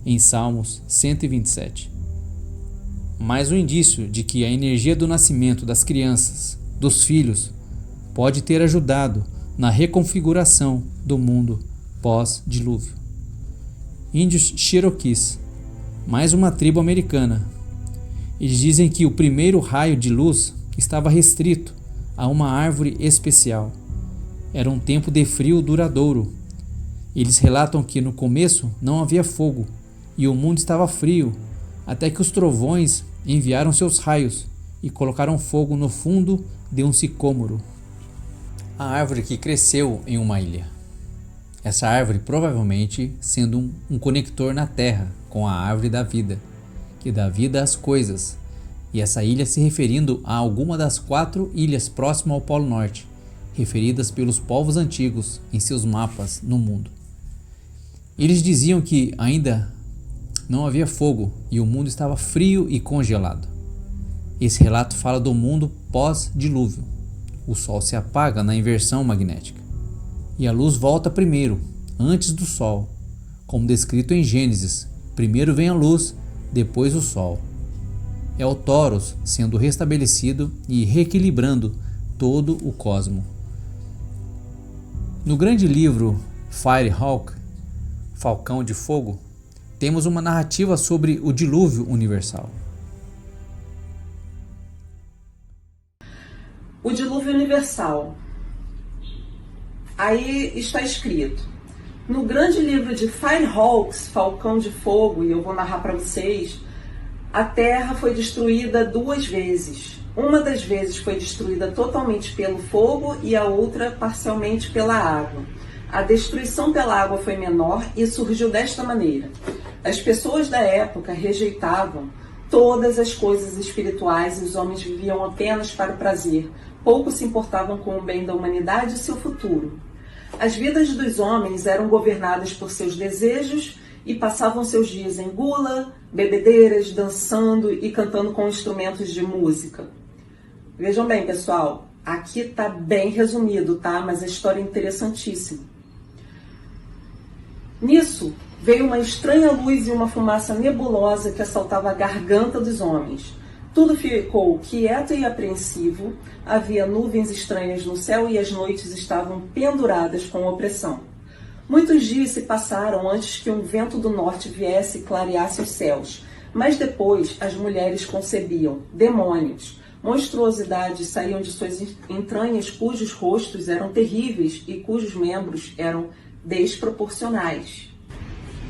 em Salmos 127. Mais um indício de que a energia do nascimento das crianças, dos filhos, pode ter ajudado na reconfiguração do mundo pós-dilúvio. Índios Cherokees, mais uma tribo americana. Eles dizem que o primeiro raio de luz estava restrito a uma árvore especial. Era um tempo de frio duradouro. Eles relatam que no começo não havia fogo e o mundo estava frio, até que os trovões enviaram seus raios e colocaram fogo no fundo de um sicômoro, a árvore que cresceu em uma ilha. Essa árvore provavelmente sendo um conector na terra com a árvore da vida, que dá vida às coisas, e essa ilha se referindo a alguma das 4 ilhas próximas ao Polo Norte, referidas pelos povos antigos em seus mapas no mundo. Eles diziam que ainda não havia fogo e o mundo estava frio e congelado. Esse relato fala do mundo pós-dilúvio. O Sol se apaga na inversão magnética e a luz volta primeiro, antes do Sol, como descrito em Gênesis. Primeiro vem a luz, depois o Sol. É o Toros sendo restabelecido e reequilibrando todo o cosmo. No grande livro Firehawk, Falcão de Fogo, temos uma narrativa sobre o dilúvio universal. O dilúvio universal. Aí está escrito: no grande livro de Firehawks, Falcão de Fogo, e eu vou narrar para vocês, a Terra foi destruída 2 vezes. Uma das vezes foi destruída totalmente pelo fogo e a outra parcialmente pela água. A destruição pela água foi menor e surgiu desta maneira. As pessoas da época rejeitavam todas as coisas espirituais e os homens viviam apenas para o prazer. Pouco se importavam com o bem da humanidade e seu futuro. As vidas dos homens eram governadas por seus desejos e passavam seus dias em gula, bebedeiras, dançando e cantando com instrumentos de música. Vejam bem, pessoal, aqui está bem resumido, tá? Mas a história é interessantíssima. Nisso, veio uma estranha luz e uma fumaça nebulosa que assaltava a garganta dos homens. Tudo ficou quieto e apreensivo, havia nuvens estranhas no céu e as noites estavam penduradas com opressão. Muitos dias se passaram antes que um vento do norte viesse e clareasse os céus, mas depois as mulheres concebiam demônios. Monstruosidades saíam de suas entranhas cujos rostos eram terríveis e cujos membros eram desproporcionais.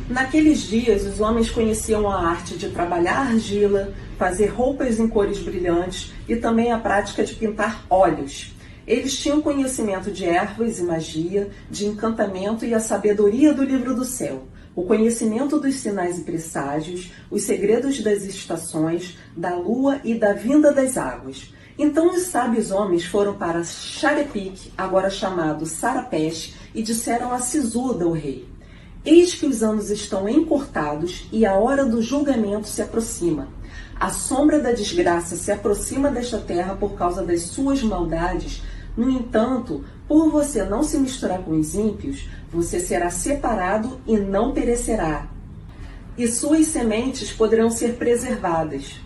Naqueles dias, os homens conheciam a arte de trabalhar argila, fazer roupas em cores brilhantes e também a prática de pintar óleos. Eles tinham conhecimento de ervas e magia, de encantamento e a sabedoria do livro do céu, o conhecimento dos sinais e presságios, os segredos das estações, da lua e da vinda das águas. Então os sábios homens foram para Xarepique, agora chamado Sarapesh, e disseram a Sisuda, o rei: eis que os anos estão encurtados e a hora do julgamento se aproxima. A sombra da desgraça se aproxima desta terra por causa das suas maldades. No entanto, por você não se misturar com os ímpios, você será separado e não perecerá, e suas sementes poderão ser preservadas.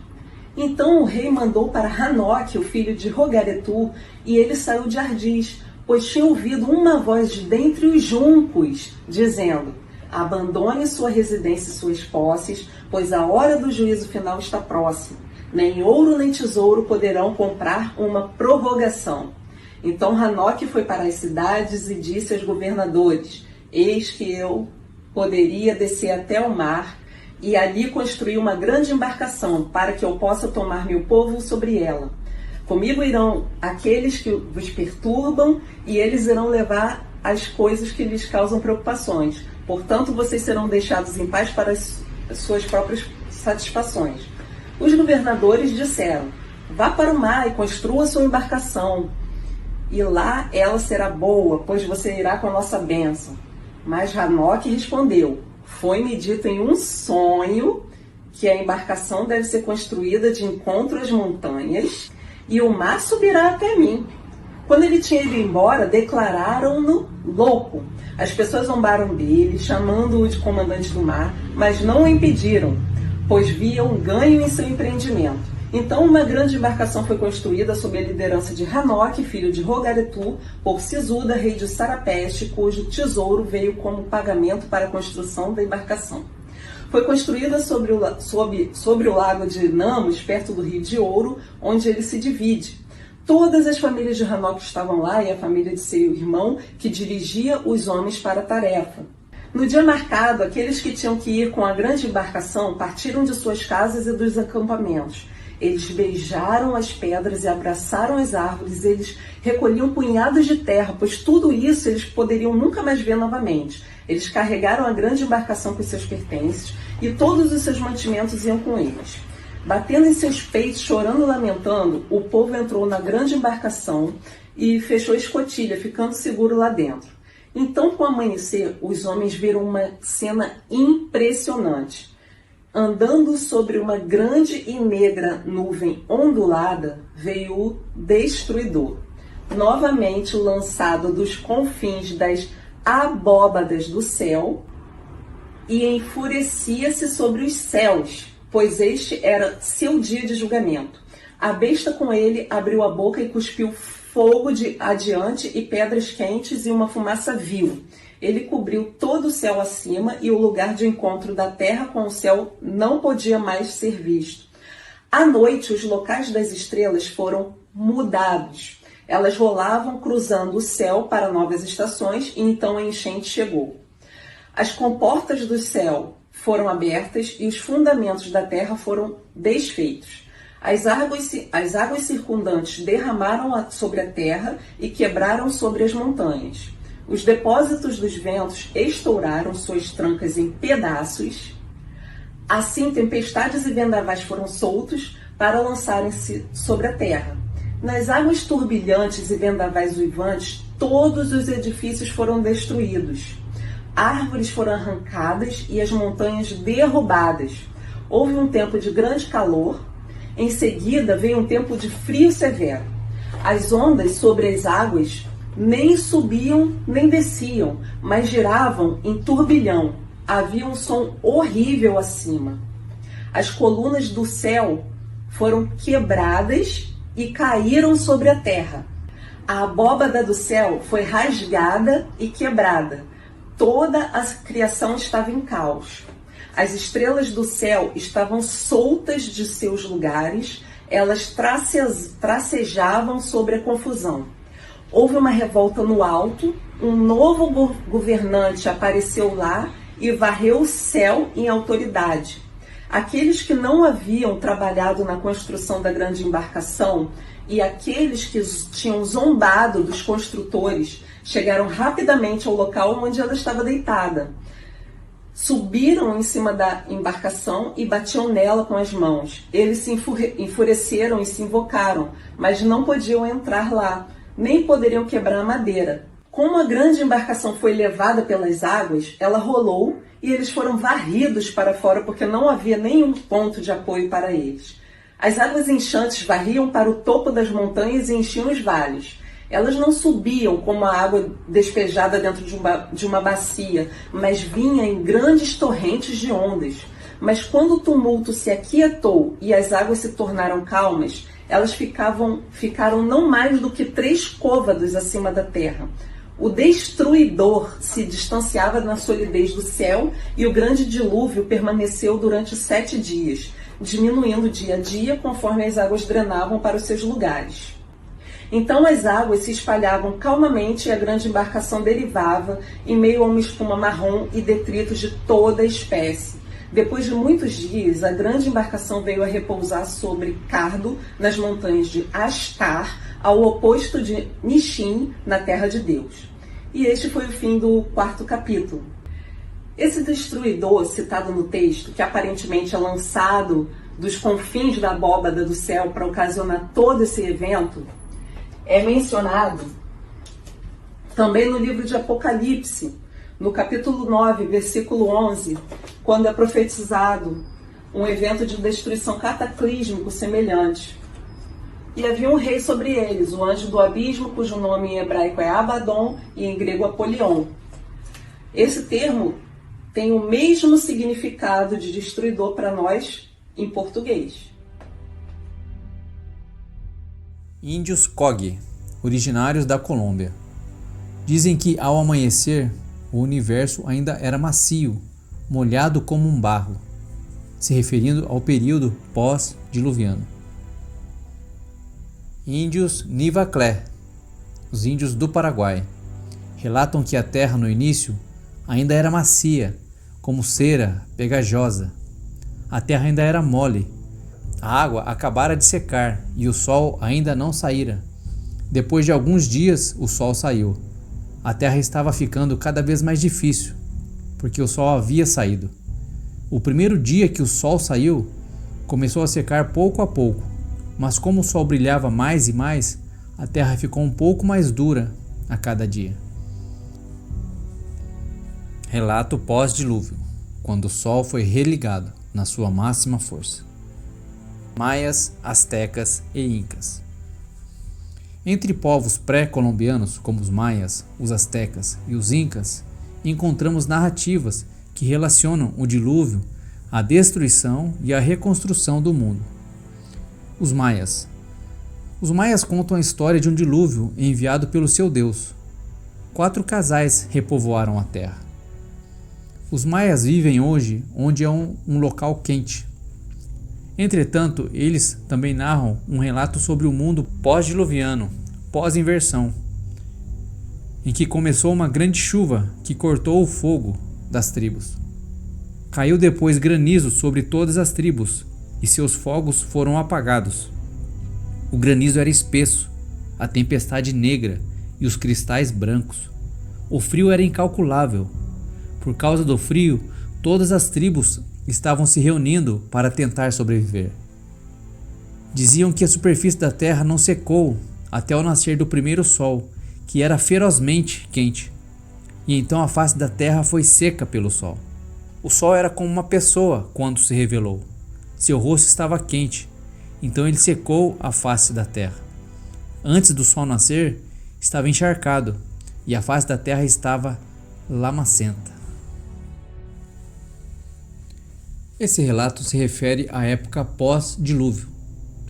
Então o rei mandou para Hanoque, o filho de Rogaretu, e ele saiu de Ardis, pois tinha ouvido uma voz de dentre os juncos, dizendo: abandone sua residência e suas posses, pois a hora do juízo final está próxima. Nem ouro nem tesouro poderão comprar uma prorrogação. Então Hanoque foi para as cidades e disse aos governadores: eis que eu poderia descer até o mar e ali construir uma grande embarcação para que eu possa tomar meu povo sobre ela. Comigo irão aqueles que vos perturbam e eles irão levar as coisas que lhes causam preocupações. Portanto, vocês serão deixados em paz para as suas próprias satisfações. Os governadores disseram: vá para o mar e construa sua embarcação, e lá ela será boa, pois você irá com a nossa bênção. Mas Hanoque respondeu: foi-me dito em um sonho que a embarcação deve ser construída de encontro às montanhas e o mar subirá até mim. Quando ele tinha ido embora, declararam-no louco. As pessoas zombaram dele, chamando-o de comandante do mar, mas não o impediram, pois viam ganho em seu empreendimento. Então uma grande embarcação foi construída sob a liderança de Hanoque, filho de Rogaretu, por Sisuda, rei de Sarapeste, cujo tesouro veio como pagamento para a construção da embarcação. Foi construída sobre o lago de Namos, perto do rio de Ouro, onde ele se divide. Todas as famílias de Hanoque estavam lá e a família de seu irmão, que dirigia os homens para a tarefa. No dia marcado, aqueles que tinham que ir com a grande embarcação partiram de suas casas e dos acampamentos. Eles beijaram as pedras e abraçaram as árvores, eles recolhiam punhados de terra, pois tudo isso eles poderiam nunca mais ver novamente. Eles carregaram a grande embarcação com seus pertences e todos os seus mantimentos iam com eles. Batendo em seus peitos, chorando e lamentando, o povo entrou na grande embarcação e fechou a escotilha, ficando seguro lá dentro. Então, com o amanhecer, os homens viram uma cena impressionante. Andando sobre uma grande e negra nuvem ondulada, veio o Destruidor, novamente lançado dos confins das abóbadas do céu, e enfurecia-se sobre os céus, pois este era seu dia de julgamento. A besta com ele abriu a boca e cuspiu fogo de adiante e pedras quentes e uma fumaça vil. Ele cobriu todo o céu acima e o lugar de encontro da terra com o céu não podia mais ser visto. À noite, os locais das estrelas foram mudados. Elas rolavam cruzando o céu para novas estações e então a enchente chegou. As comportas do céu foram abertas e os fundamentos da terra foram desfeitos. As águas circundantes derramaram sobre a terra e quebraram sobre as montanhas. Os depósitos dos ventos estouraram suas trancas em pedaços. Assim, tempestades e vendavais foram soltos para lançarem-se sobre a terra. Nas águas turbilhantes e vendavais uivantes, todos os edifícios foram destruídos. Árvores foram arrancadas e as montanhas derrubadas. Houve um tempo de grande calor. Em seguida, veio um tempo de frio severo. As ondas sobre as águas nem subiam nem desciam, mas giravam em turbilhão. Havia um som horrível acima. As colunas do céu foram quebradas e caíram sobre a terra. A abóbada do céu foi rasgada e quebrada. Toda a criação estava em caos. As estrelas do céu estavam soltas de seus lugares, elas tracejavam sobre a confusão. Houve uma revolta no alto, um novo governante apareceu lá e varreu o céu em autoridade. Aqueles que não haviam trabalhado na construção da grande embarcação e aqueles que tinham zombado dos construtores chegaram rapidamente ao local onde ela estava deitada. Subiram em cima da embarcação e batiam nela com as mãos. Eles se enfureceram e se invocaram, mas não podiam entrar lá, nem poderiam quebrar a madeira. Como a grande embarcação foi levada pelas águas, ela rolou e eles foram varridos para fora porque não havia nenhum ponto de apoio para eles. As águas inchantes varriam para o topo das montanhas e enchiam os vales. Elas não subiam como a água despejada dentro de uma bacia, mas vinha em grandes torrentes de ondas. Mas quando o tumulto se aquietou e as águas se tornaram calmas, elas ficaram não mais do que 3 côvados acima da terra. O destruidor se distanciava na solidez do céu e o grande dilúvio permaneceu durante 7 dias, diminuindo dia a dia conforme as águas drenavam para os seus lugares. Então as águas se espalhavam calmamente e a grande embarcação derivava em meio a uma espuma marrom e detritos de toda a espécie. Depois de muitos dias, a grande embarcação veio a repousar sobre Cardo, nas montanhas de Astar, ao oposto de Nishim, na terra de Deus. E este foi o fim do 4º capítulo. Esse destruidor citado no texto, que aparentemente é lançado dos confins da abóbada do céu para ocasionar todo esse evento, é mencionado também no livro de Apocalipse, no capítulo 9, versículo 11, quando é profetizado um evento de destruição cataclísmico semelhante. E havia um rei sobre eles, o anjo do abismo, cujo nome em hebraico é Abaddon e em grego Apolion. Esse termo tem o mesmo significado de destruidor para nós em português. Índios Cog, originários da Colômbia. Dizem que ao amanhecer, o universo ainda era macio, molhado como um barro, se referindo ao período pós-diluviano. Índios Nivaclé, os índios do Paraguai, relatam que a terra no início ainda era macia, como cera pegajosa. A terra ainda era mole, A água acabara de secar e o sol ainda não saíra. Depois de alguns dias, o sol saiu. A terra estava ficando cada vez mais difícil, porque o sol havia saído. O primeiro dia que o sol saiu, começou a secar pouco a pouco, mas como o sol brilhava mais e mais, a terra ficou um pouco mais dura a cada dia. Relato pós-dilúvio, quando o sol foi religado na sua máxima força. Maias, astecas e incas. Entre povos pré-colombianos, como os maias, os astecas e os incas, encontramos narrativas que relacionam o dilúvio à destruição e à reconstrução do mundo. Os maias. Os maias contam a história de um dilúvio enviado pelo seu Deus. 4 casais repovoaram a terra. Os maias vivem hoje onde é um local quente. Entretanto, eles também narram um relato sobre o mundo pós-diluviano, pós-inversão, em que começou uma grande chuva que cortou o fogo das tribos. Caiu depois granizo sobre todas as tribos e seus fogos foram apagados. O granizo era espesso, a tempestade negra e os cristais brancos. O frio era incalculável. Por causa do frio, todas as tribos estavam se reunindo para tentar sobreviver. Diziam que a superfície da terra não secou até o nascer do primeiro sol, que era ferozmente quente, e então a face da terra foi seca pelo sol. O sol era como uma pessoa quando se revelou. Seu rosto estava quente, então ele secou a face da terra. Antes do sol nascer, estava encharcado, e a face da terra estava lamacenta. Esse relato se refere à época pós-dilúvio,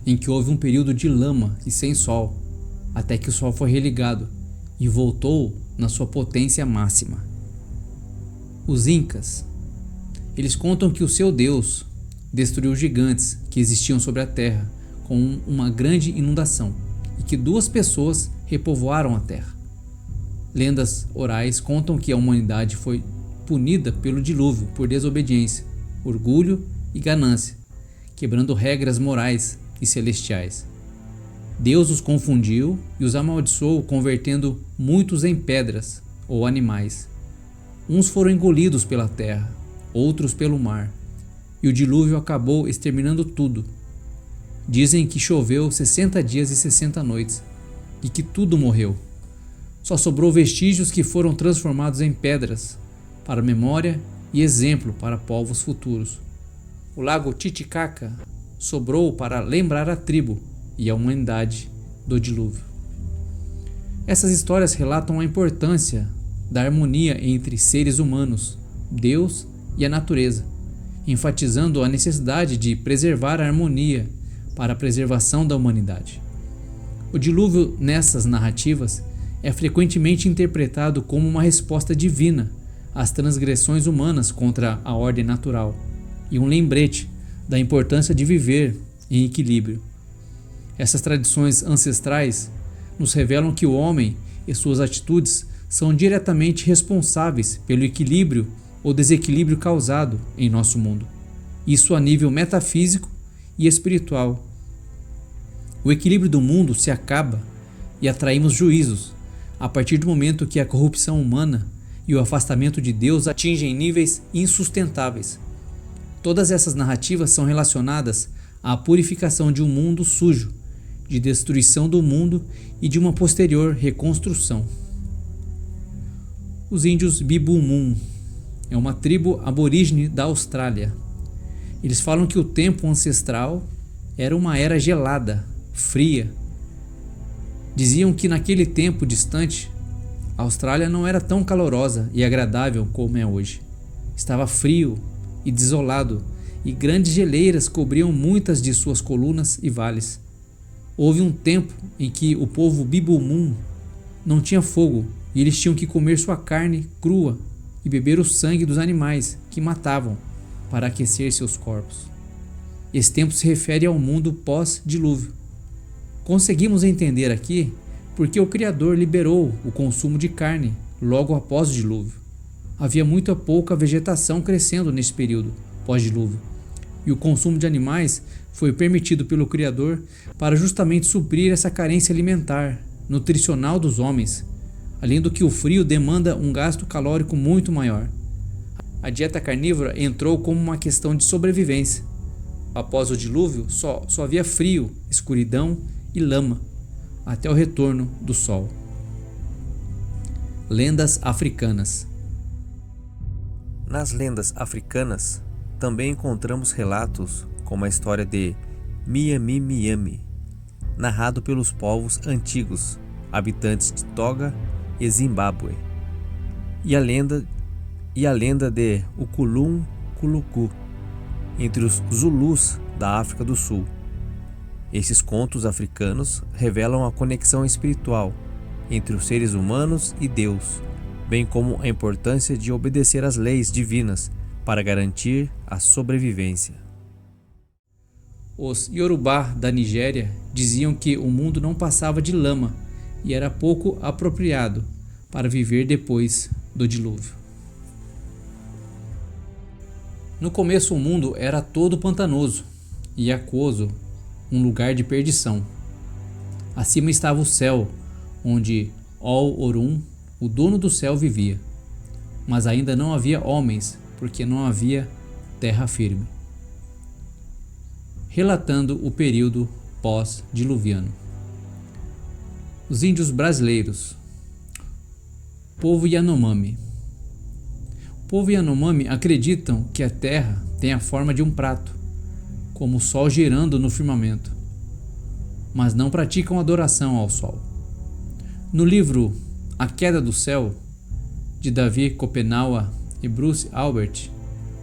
em que houve um período de lama e sem sol, até que o sol foi religado e voltou na sua potência máxima. Os incas. Eles contam que o seu Deus destruiu os gigantes que existiam sobre a terra com uma grande inundação e que 2 pessoas repovoaram a terra. Lendas orais contam que a humanidade foi punida pelo dilúvio por desobediência, orgulho e ganância, quebrando regras morais e celestiais. Deus os confundiu e os amaldiçoou, convertendo muitos em pedras ou animais. Uns foram engolidos pela terra, outros pelo mar, e o dilúvio acabou exterminando tudo. Dizem que choveu 60 dias e 60 noites, e que tudo morreu. Só sobrou vestígios que foram transformados em pedras, para memória e exemplo para povos futuros. O lago Titicaca sobrou para lembrar a tribo e a humanidade do dilúvio. Essas histórias relatam a importância da harmonia entre seres humanos, Deus e a natureza, enfatizando a necessidade de preservar a harmonia para a preservação da humanidade. O dilúvio nessas narrativas é frequentemente interpretado como uma resposta divina às transgressões humanas contra a ordem natural e um lembrete da importância de viver em equilíbrio. Essas tradições ancestrais nos revelam que o homem e suas atitudes são diretamente responsáveis pelo equilíbrio ou desequilíbrio causado em nosso mundo, isso a nível metafísico e espiritual. O equilíbrio do mundo se acaba e atraímos juízos a partir do momento que a corrupção humana e o afastamento de Deus atingem níveis insustentáveis. Todas essas narrativas são relacionadas à purificação de um mundo sujo, de destruição do mundo e de uma posterior reconstrução. Os índios Bibumun é uma tribo aborígene da Austrália. Eles falam que o tempo ancestral era uma era gelada, fria. Diziam que naquele tempo distante, a Austrália não era tão calorosa e agradável como é hoje. Estava frio e desolado, e grandes geleiras cobriam muitas de suas colunas e vales. Houve um tempo em que o povo Bibumun não tinha fogo e eles tinham que comer sua carne crua e beber o sangue dos animais que matavam para aquecer seus corpos. Esse tempo se refere ao mundo pós-dilúvio. Conseguimos entender aqui porque o Criador liberou o consumo de carne logo após o dilúvio. Havia muito pouca vegetação crescendo nesse período pós-dilúvio, e o consumo de animais foi permitido pelo Criador para justamente suprir essa carência alimentar, nutricional dos homens, além do que o frio demanda um gasto calórico muito maior. A dieta carnívora entrou como uma questão de sobrevivência. Após o dilúvio, só havia frio, escuridão e lama, até o retorno do sol. Lendas africanas. Nas lendas africanas, também encontramos relatos como a história de Miami Miami, narrado pelos povos antigos, habitantes de Toga e Zimbábue, e a lenda de Ukulum Kuluku, entre os Zulus da África do Sul. Esses contos africanos revelam a conexão espiritual entre os seres humanos e Deus, bem como a importância de obedecer às leis divinas para garantir a sobrevivência. Os Yorubá da Nigéria diziam que o mundo não passava de lama e era pouco apropriado para viver depois do dilúvio. No começo o mundo era todo pantanoso e aquoso, um lugar de perdição. Acima estava o céu, onde Ol-Orum, o dono do céu, vivia. Mas ainda não havia homens, porque não havia terra firme. Relatando o período pós-diluviano. Os índios brasileiros. Povo Yanomami. O povo Yanomami acreditam que a terra tem a forma de um prato, como o sol girando no firmamento, mas não praticam adoração ao sol. No livro A Queda do Céu, de Davi Kopenawa e Bruce Albert,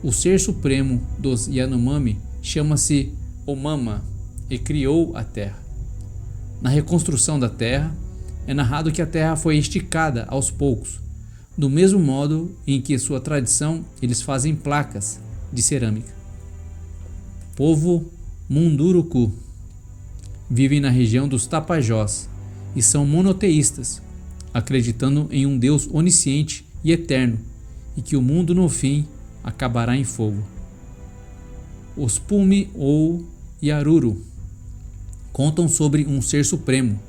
o ser supremo dos Yanomami chama-se Omama e criou a terra. Na reconstrução da terra, é narrado que a terra foi esticada aos poucos, do mesmo modo em que sua tradição eles fazem placas de cerâmica. Povo Munduruku vivem na região dos Tapajós e são monoteístas, acreditando em um Deus onisciente e eterno e que o mundo no fim acabará em fogo. Os Pumi ou Yaruru contam sobre um ser supremo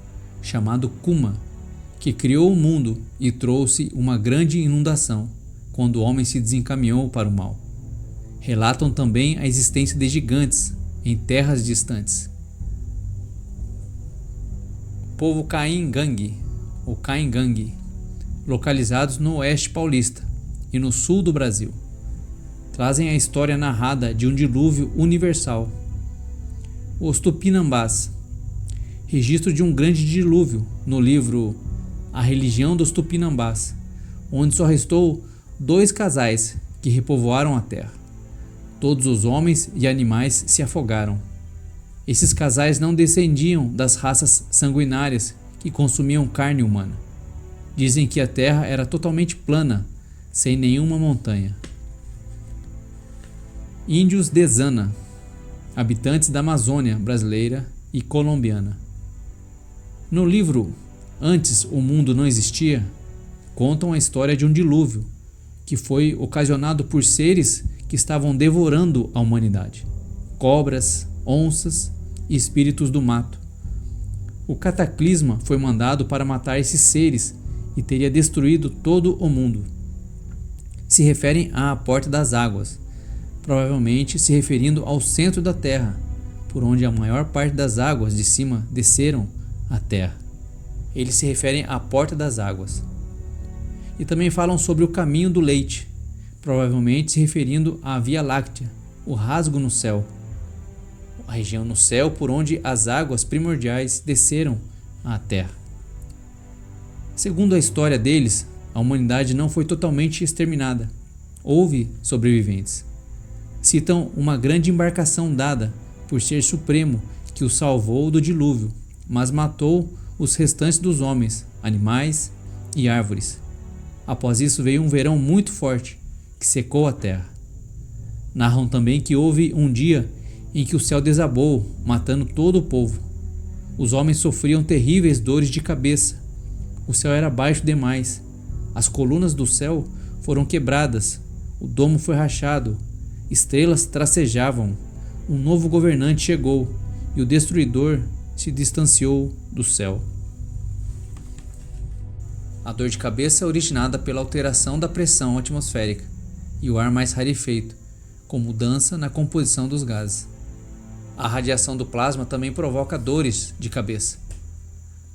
chamado Kuma, que criou o mundo e trouxe uma grande inundação quando o homem se desencaminhou para o mal. Relatam também a existência de gigantes em terras distantes. Povo Caingangue ou Caingangue, localizados no oeste paulista e no sul do Brasil, trazem a história narrada de um dilúvio universal. Os Tupinambás, registro de um grande dilúvio no livro A Religião dos Tupinambás, onde só restou 2 casais que repovoaram a terra. Todos os homens e animais se afogaram. Esses casais não descendiam das raças sanguinárias que consumiam carne humana. Dizem que a terra era totalmente plana, sem nenhuma montanha. Índios de Zana, habitantes da Amazônia brasileira e colombiana. No livro Antes o Mundo Não Existia, contam a história de um dilúvio que foi ocasionado por seres que estavam devorando a humanidade, cobras, onças e espíritos do mato. O cataclisma foi mandado para matar esses seres e teria destruído todo o mundo. Se referem à porta das águas, provavelmente se referindo ao centro da terra, por onde a maior parte das águas de cima desceram à terra. Eles se referem à porta das águas. E também falam sobre o caminho do leite, provavelmente se referindo à Via Láctea, o rasgo no céu, a região no céu por onde as águas primordiais desceram à terra. Segundo a história deles, a humanidade não foi totalmente exterminada. Houve sobreviventes. Citam uma grande embarcação dada por ser supremo que o salvou do dilúvio, mas matou os restantes dos homens, animais e árvores. Após isso veio um verão muito forte que secou a terra. Narram também que houve um dia em que o céu desabou, matando todo o povo. Os homens sofriam terríveis dores de cabeça. O céu era baixo demais. As colunas do céu foram quebradas. O domo foi rachado. Estrelas tracejavam. um novo governante chegou e o destruidor se distanciou do céu. A dor de cabeça é originada pela alteração da pressão atmosférica e o ar mais rarefeito, com mudança na composição dos gases. A radiação do plasma também provoca dores de cabeça.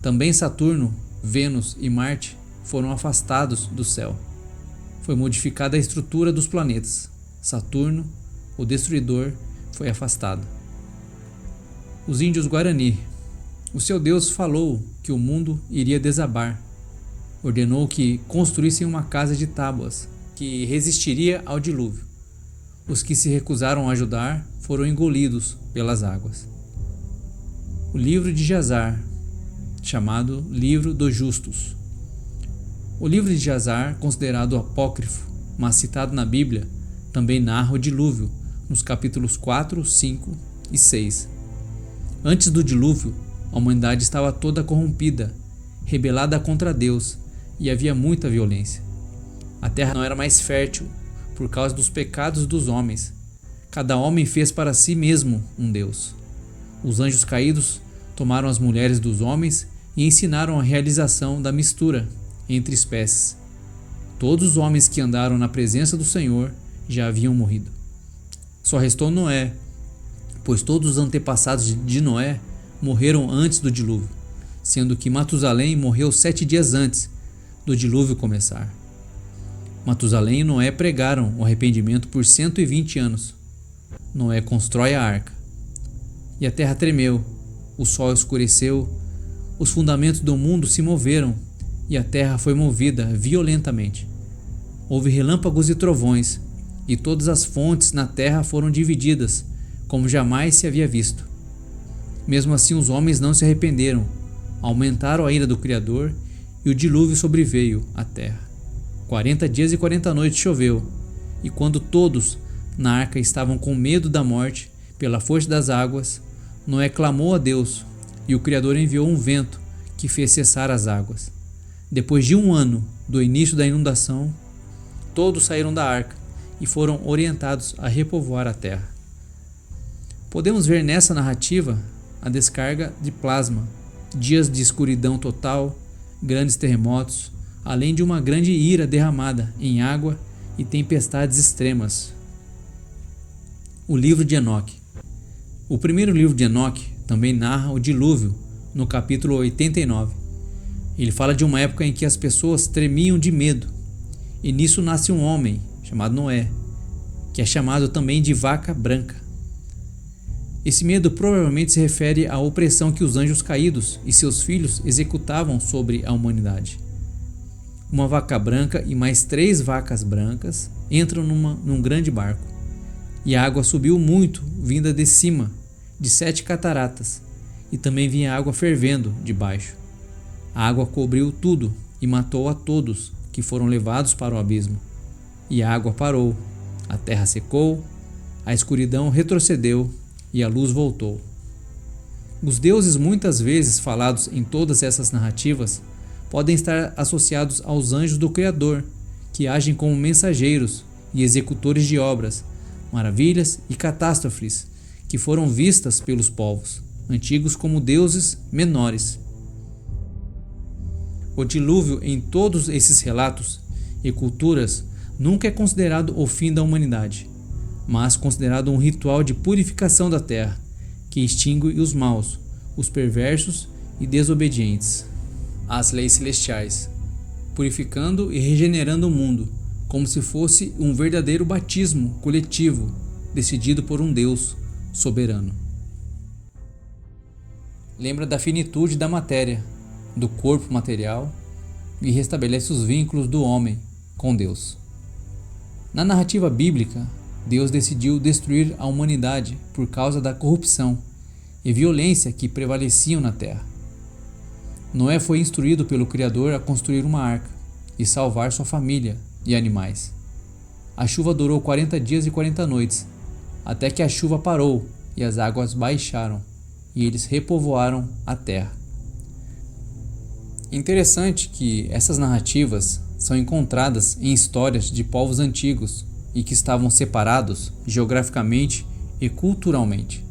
Também Saturno, Vênus e Marte foram afastados do céu. Foi modificada a estrutura dos planetas. Saturno, o destruidor, foi afastado. Os índios Guarani. O seu Deus falou que o mundo iria desabar. Ordenou que construíssem uma casa de tábuas que resistiria ao dilúvio. Os que se recusaram a ajudar foram engolidos pelas águas. O livro de Jazar, chamado Livro dos Justos. O livro de Jazar, considerado apócrifo, mas citado na Bíblia, também narra o dilúvio, nos capítulos 4, 5 e 6. Antes do dilúvio, a humanidade estava toda corrompida, rebelada contra Deus, e havia muita violência. A terra não era mais fértil por causa dos pecados dos homens. Cada homem fez para si mesmo um Deus. Os anjos caídos tomaram as mulheres dos homens e ensinaram a realização da mistura entre espécies. Todos os homens que andaram na presença do Senhor já haviam morrido. Só restou Noé, pois todos os antepassados de Noé morreram antes do dilúvio, sendo que Matusalém morreu 7 dias antes do dilúvio começar. Matusalém e Noé pregaram o arrependimento por 120 anos. Noé constrói a arca. E a terra tremeu, o sol escureceu, os fundamentos do mundo se moveram e a terra foi movida violentamente. Houve relâmpagos e trovões, e todas as fontes na terra foram divididas, como jamais se havia visto. Mesmo assim os homens não se arrependeram, aumentaram a ira do Criador e o dilúvio sobreveio à terra. 40 dias e 40 noites choveu, e quando todos na arca estavam com medo da morte pela força das águas, Noé clamou a Deus, e o Criador enviou um vento que fez cessar as águas. Depois de 1 ano do início da inundação, todos saíram da arca e foram orientados a repovoar a terra. Podemos ver nessa narrativa a descarga de plasma, dias de escuridão total, grandes terremotos, além de uma grande ira derramada em água e tempestades extremas. O livro de Enoque. O primeiro livro de Enoque também narra o dilúvio no capítulo 89. Ele fala de uma época em que as pessoas tremiam de medo, e nisso nasce um homem chamado Noé, que é chamado também de vaca branca. Esse medo provavelmente se refere à opressão que os anjos caídos e seus filhos executavam sobre a humanidade. Uma vaca branca e mais 3 vacas brancas entram num grande barco, e a água subiu muito, vinda de cima, de 7 cataratas, e também vinha água fervendo de baixo. A água cobriu tudo e matou a todos que foram levados para o abismo. E a água parou, a terra secou, a escuridão retrocedeu e a luz voltou. Os deuses muitas vezes falados em todas essas narrativas podem estar associados aos anjos do Criador, que agem como mensageiros e executores de obras, maravilhas e catástrofes que foram vistas pelos povos antigos como deuses menores. O dilúvio em todos esses relatos e culturas nunca é considerado o fim da humanidade, mas considerado um ritual de purificação da terra, que extingue os maus, os perversos e desobedientes. As leis celestiais, purificando e regenerando o mundo, como se fosse um verdadeiro batismo coletivo, decidido por um Deus soberano. Lembra da finitude da matéria, do corpo material, e restabelece os vínculos do homem com Deus. Na narrativa bíblica, Deus decidiu destruir a humanidade por causa da corrupção e violência que prevaleciam na terra. Noé foi instruído pelo Criador a construir uma arca e salvar sua família e animais. A chuva durou 40 dias e 40 noites, até que a chuva parou e as águas baixaram, e eles repovoaram a terra. Interessante que essas narrativas são encontradas em histórias de povos antigos e que estavam separados geograficamente e culturalmente.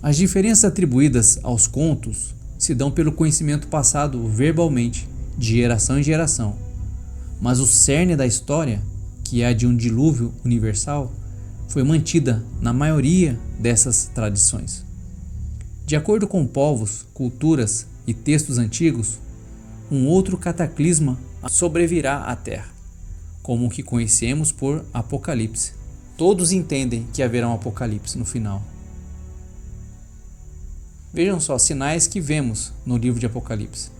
As diferenças atribuídas aos contos se dão pelo conhecimento passado verbalmente, de geração em geração, mas o cerne da história, que é a de um dilúvio universal, foi mantida na maioria dessas tradições. De acordo com povos, culturas e textos antigos, um outro cataclisma sobrevirá à Terra, como o que conhecemos por Apocalipse. Todos entendem que haverá um Apocalipse no final. Vejam só, sinais que vemos no livro de Apocalipse: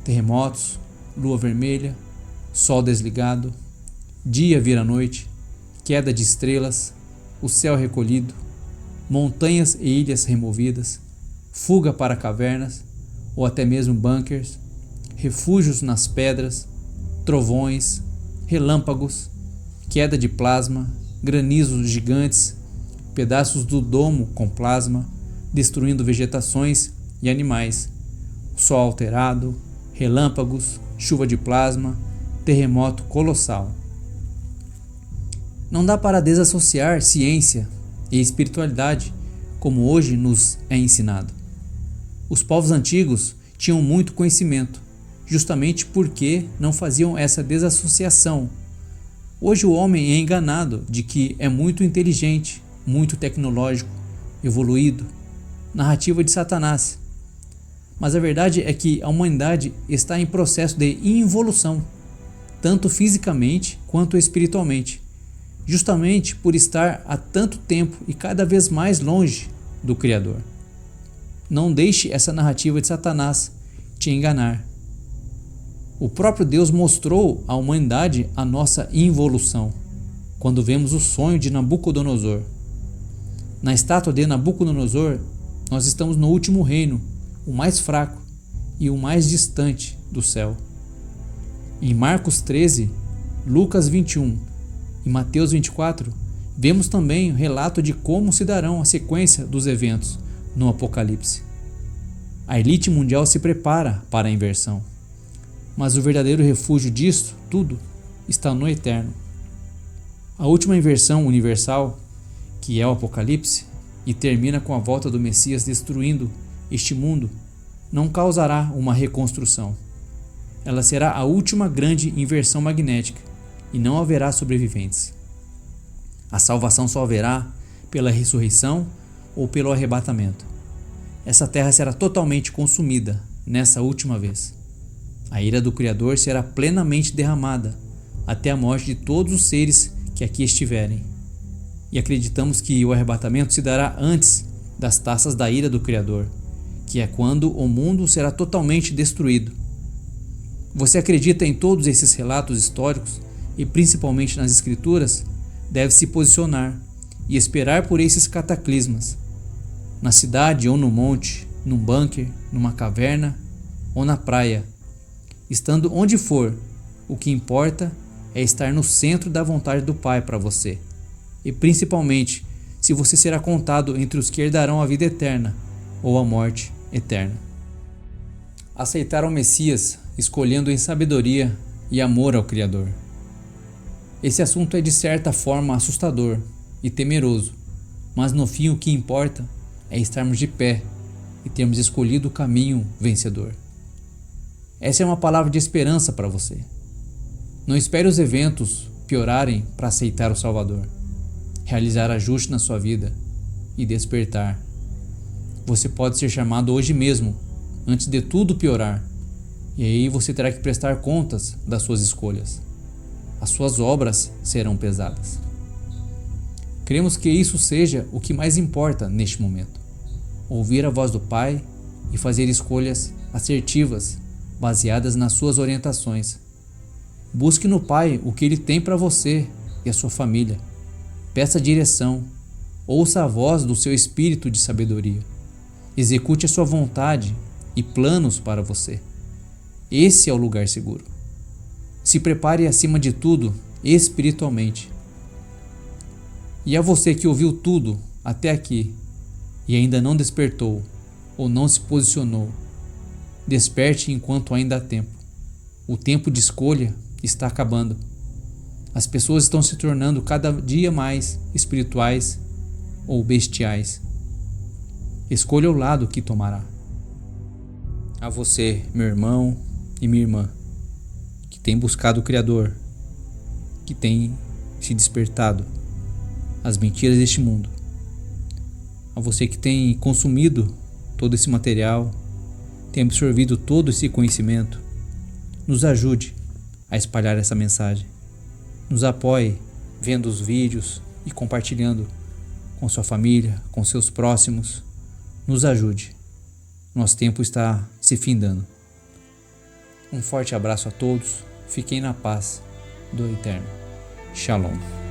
terremotos, lua vermelha, sol desligado, dia vira noite, queda de estrelas, o céu recolhido, montanhas e ilhas removidas, fuga para cavernas ou até mesmo bunkers, refúgios nas pedras, trovões, relâmpagos, queda de plasma, granizos gigantes, pedaços do domo com plasma, destruindo vegetações e animais, sol alterado, relâmpagos, chuva de plasma, terremoto colossal. Não dá para desassociar ciência e espiritualidade como hoje nos é ensinado. Os povos antigos tinham muito conhecimento, justamente porque não faziam essa desassociação. Hoje o homem é enganado de que é muito inteligente, muito tecnológico, evoluído, narrativa de Satanás. Mas a verdade é que a humanidade está em processo de involução, tanto fisicamente quanto espiritualmente, justamente por estar há tanto tempo e cada vez mais longe do Criador. Não deixe essa narrativa de Satanás te enganar. O próprio Deus mostrou à humanidade a nossa involução, quando vemos o sonho de Nabucodonosor. Na estátua de Nabucodonosor, nós estamos no último reino, o mais fraco e o mais distante do céu. Em Marcos 13, Lucas 21 e Mateus 24, vemos também o relato de como se darão a sequência dos eventos no Apocalipse. A elite mundial se prepara para a inversão, mas o verdadeiro refúgio disso tudo está no eterno. A última inversão universal, que é o Apocalipse, e termina com a volta do Messias destruindo este mundo, não causará uma reconstrução. Ela será a última grande inversão magnética e não haverá sobreviventes. A salvação só haverá pela ressurreição ou pelo arrebatamento. Essa terra será totalmente consumida nessa última vez. A ira do Criador será plenamente derramada até a morte de todos os seres que aqui estiverem. E acreditamos que o arrebatamento se dará antes das taças da ira do Criador, que é quando o mundo será totalmente destruído. Você acredita em todos esses relatos históricos e principalmente nas Escrituras? Deve se posicionar e esperar por esses cataclismas. Na cidade ou no monte, num bunker, numa caverna ou na praia. Estando onde for, o que importa é estar no centro da vontade do Pai para você. E principalmente, se você será contado entre os que herdarão a vida eterna ou a morte eterna. Aceitar o Messias, escolhendo em sabedoria e amor ao Criador. Esse assunto é de certa forma assustador e temeroso, mas no fim o que importa é estarmos de pé e termos escolhido o caminho vencedor. Essa é uma palavra de esperança para você. Não espere os eventos piorarem para aceitar o Salvador, realizar ajuste na sua vida e despertar. Você pode ser chamado hoje mesmo, antes de tudo piorar, e aí você terá que prestar contas das suas escolhas. As suas obras serão pesadas. Cremos que isso seja o que mais importa neste momento. Ouvir a voz do Pai e fazer escolhas assertivas, baseadas nas suas orientações. Busque no Pai o que Ele tem para você e a sua família. Peça direção. Ouça a voz do seu espírito de sabedoria. Execute a sua vontade e planos para você. Esse é o lugar seguro. Se prepare acima de tudo espiritualmente. E a você que ouviu tudo até aqui e ainda não despertou ou não se posicionou, desperte enquanto ainda há tempo. O tempo de escolha está acabando. As pessoas estão se tornando cada dia mais espirituais ou bestiais. Escolha o lado que tomará. A você, meu irmão e minha irmã, que tem buscado o Criador, que tem se despertado às mentiras deste mundo. A você que tem consumido todo esse material, tem absorvido todo esse conhecimento, nos ajude a espalhar essa mensagem. Nos apoie vendo os vídeos e compartilhando com sua família, com seus próximos. Nos ajude. Nosso tempo está se findando. Um forte abraço a todos. Fiquem na paz do Eterno. Shalom.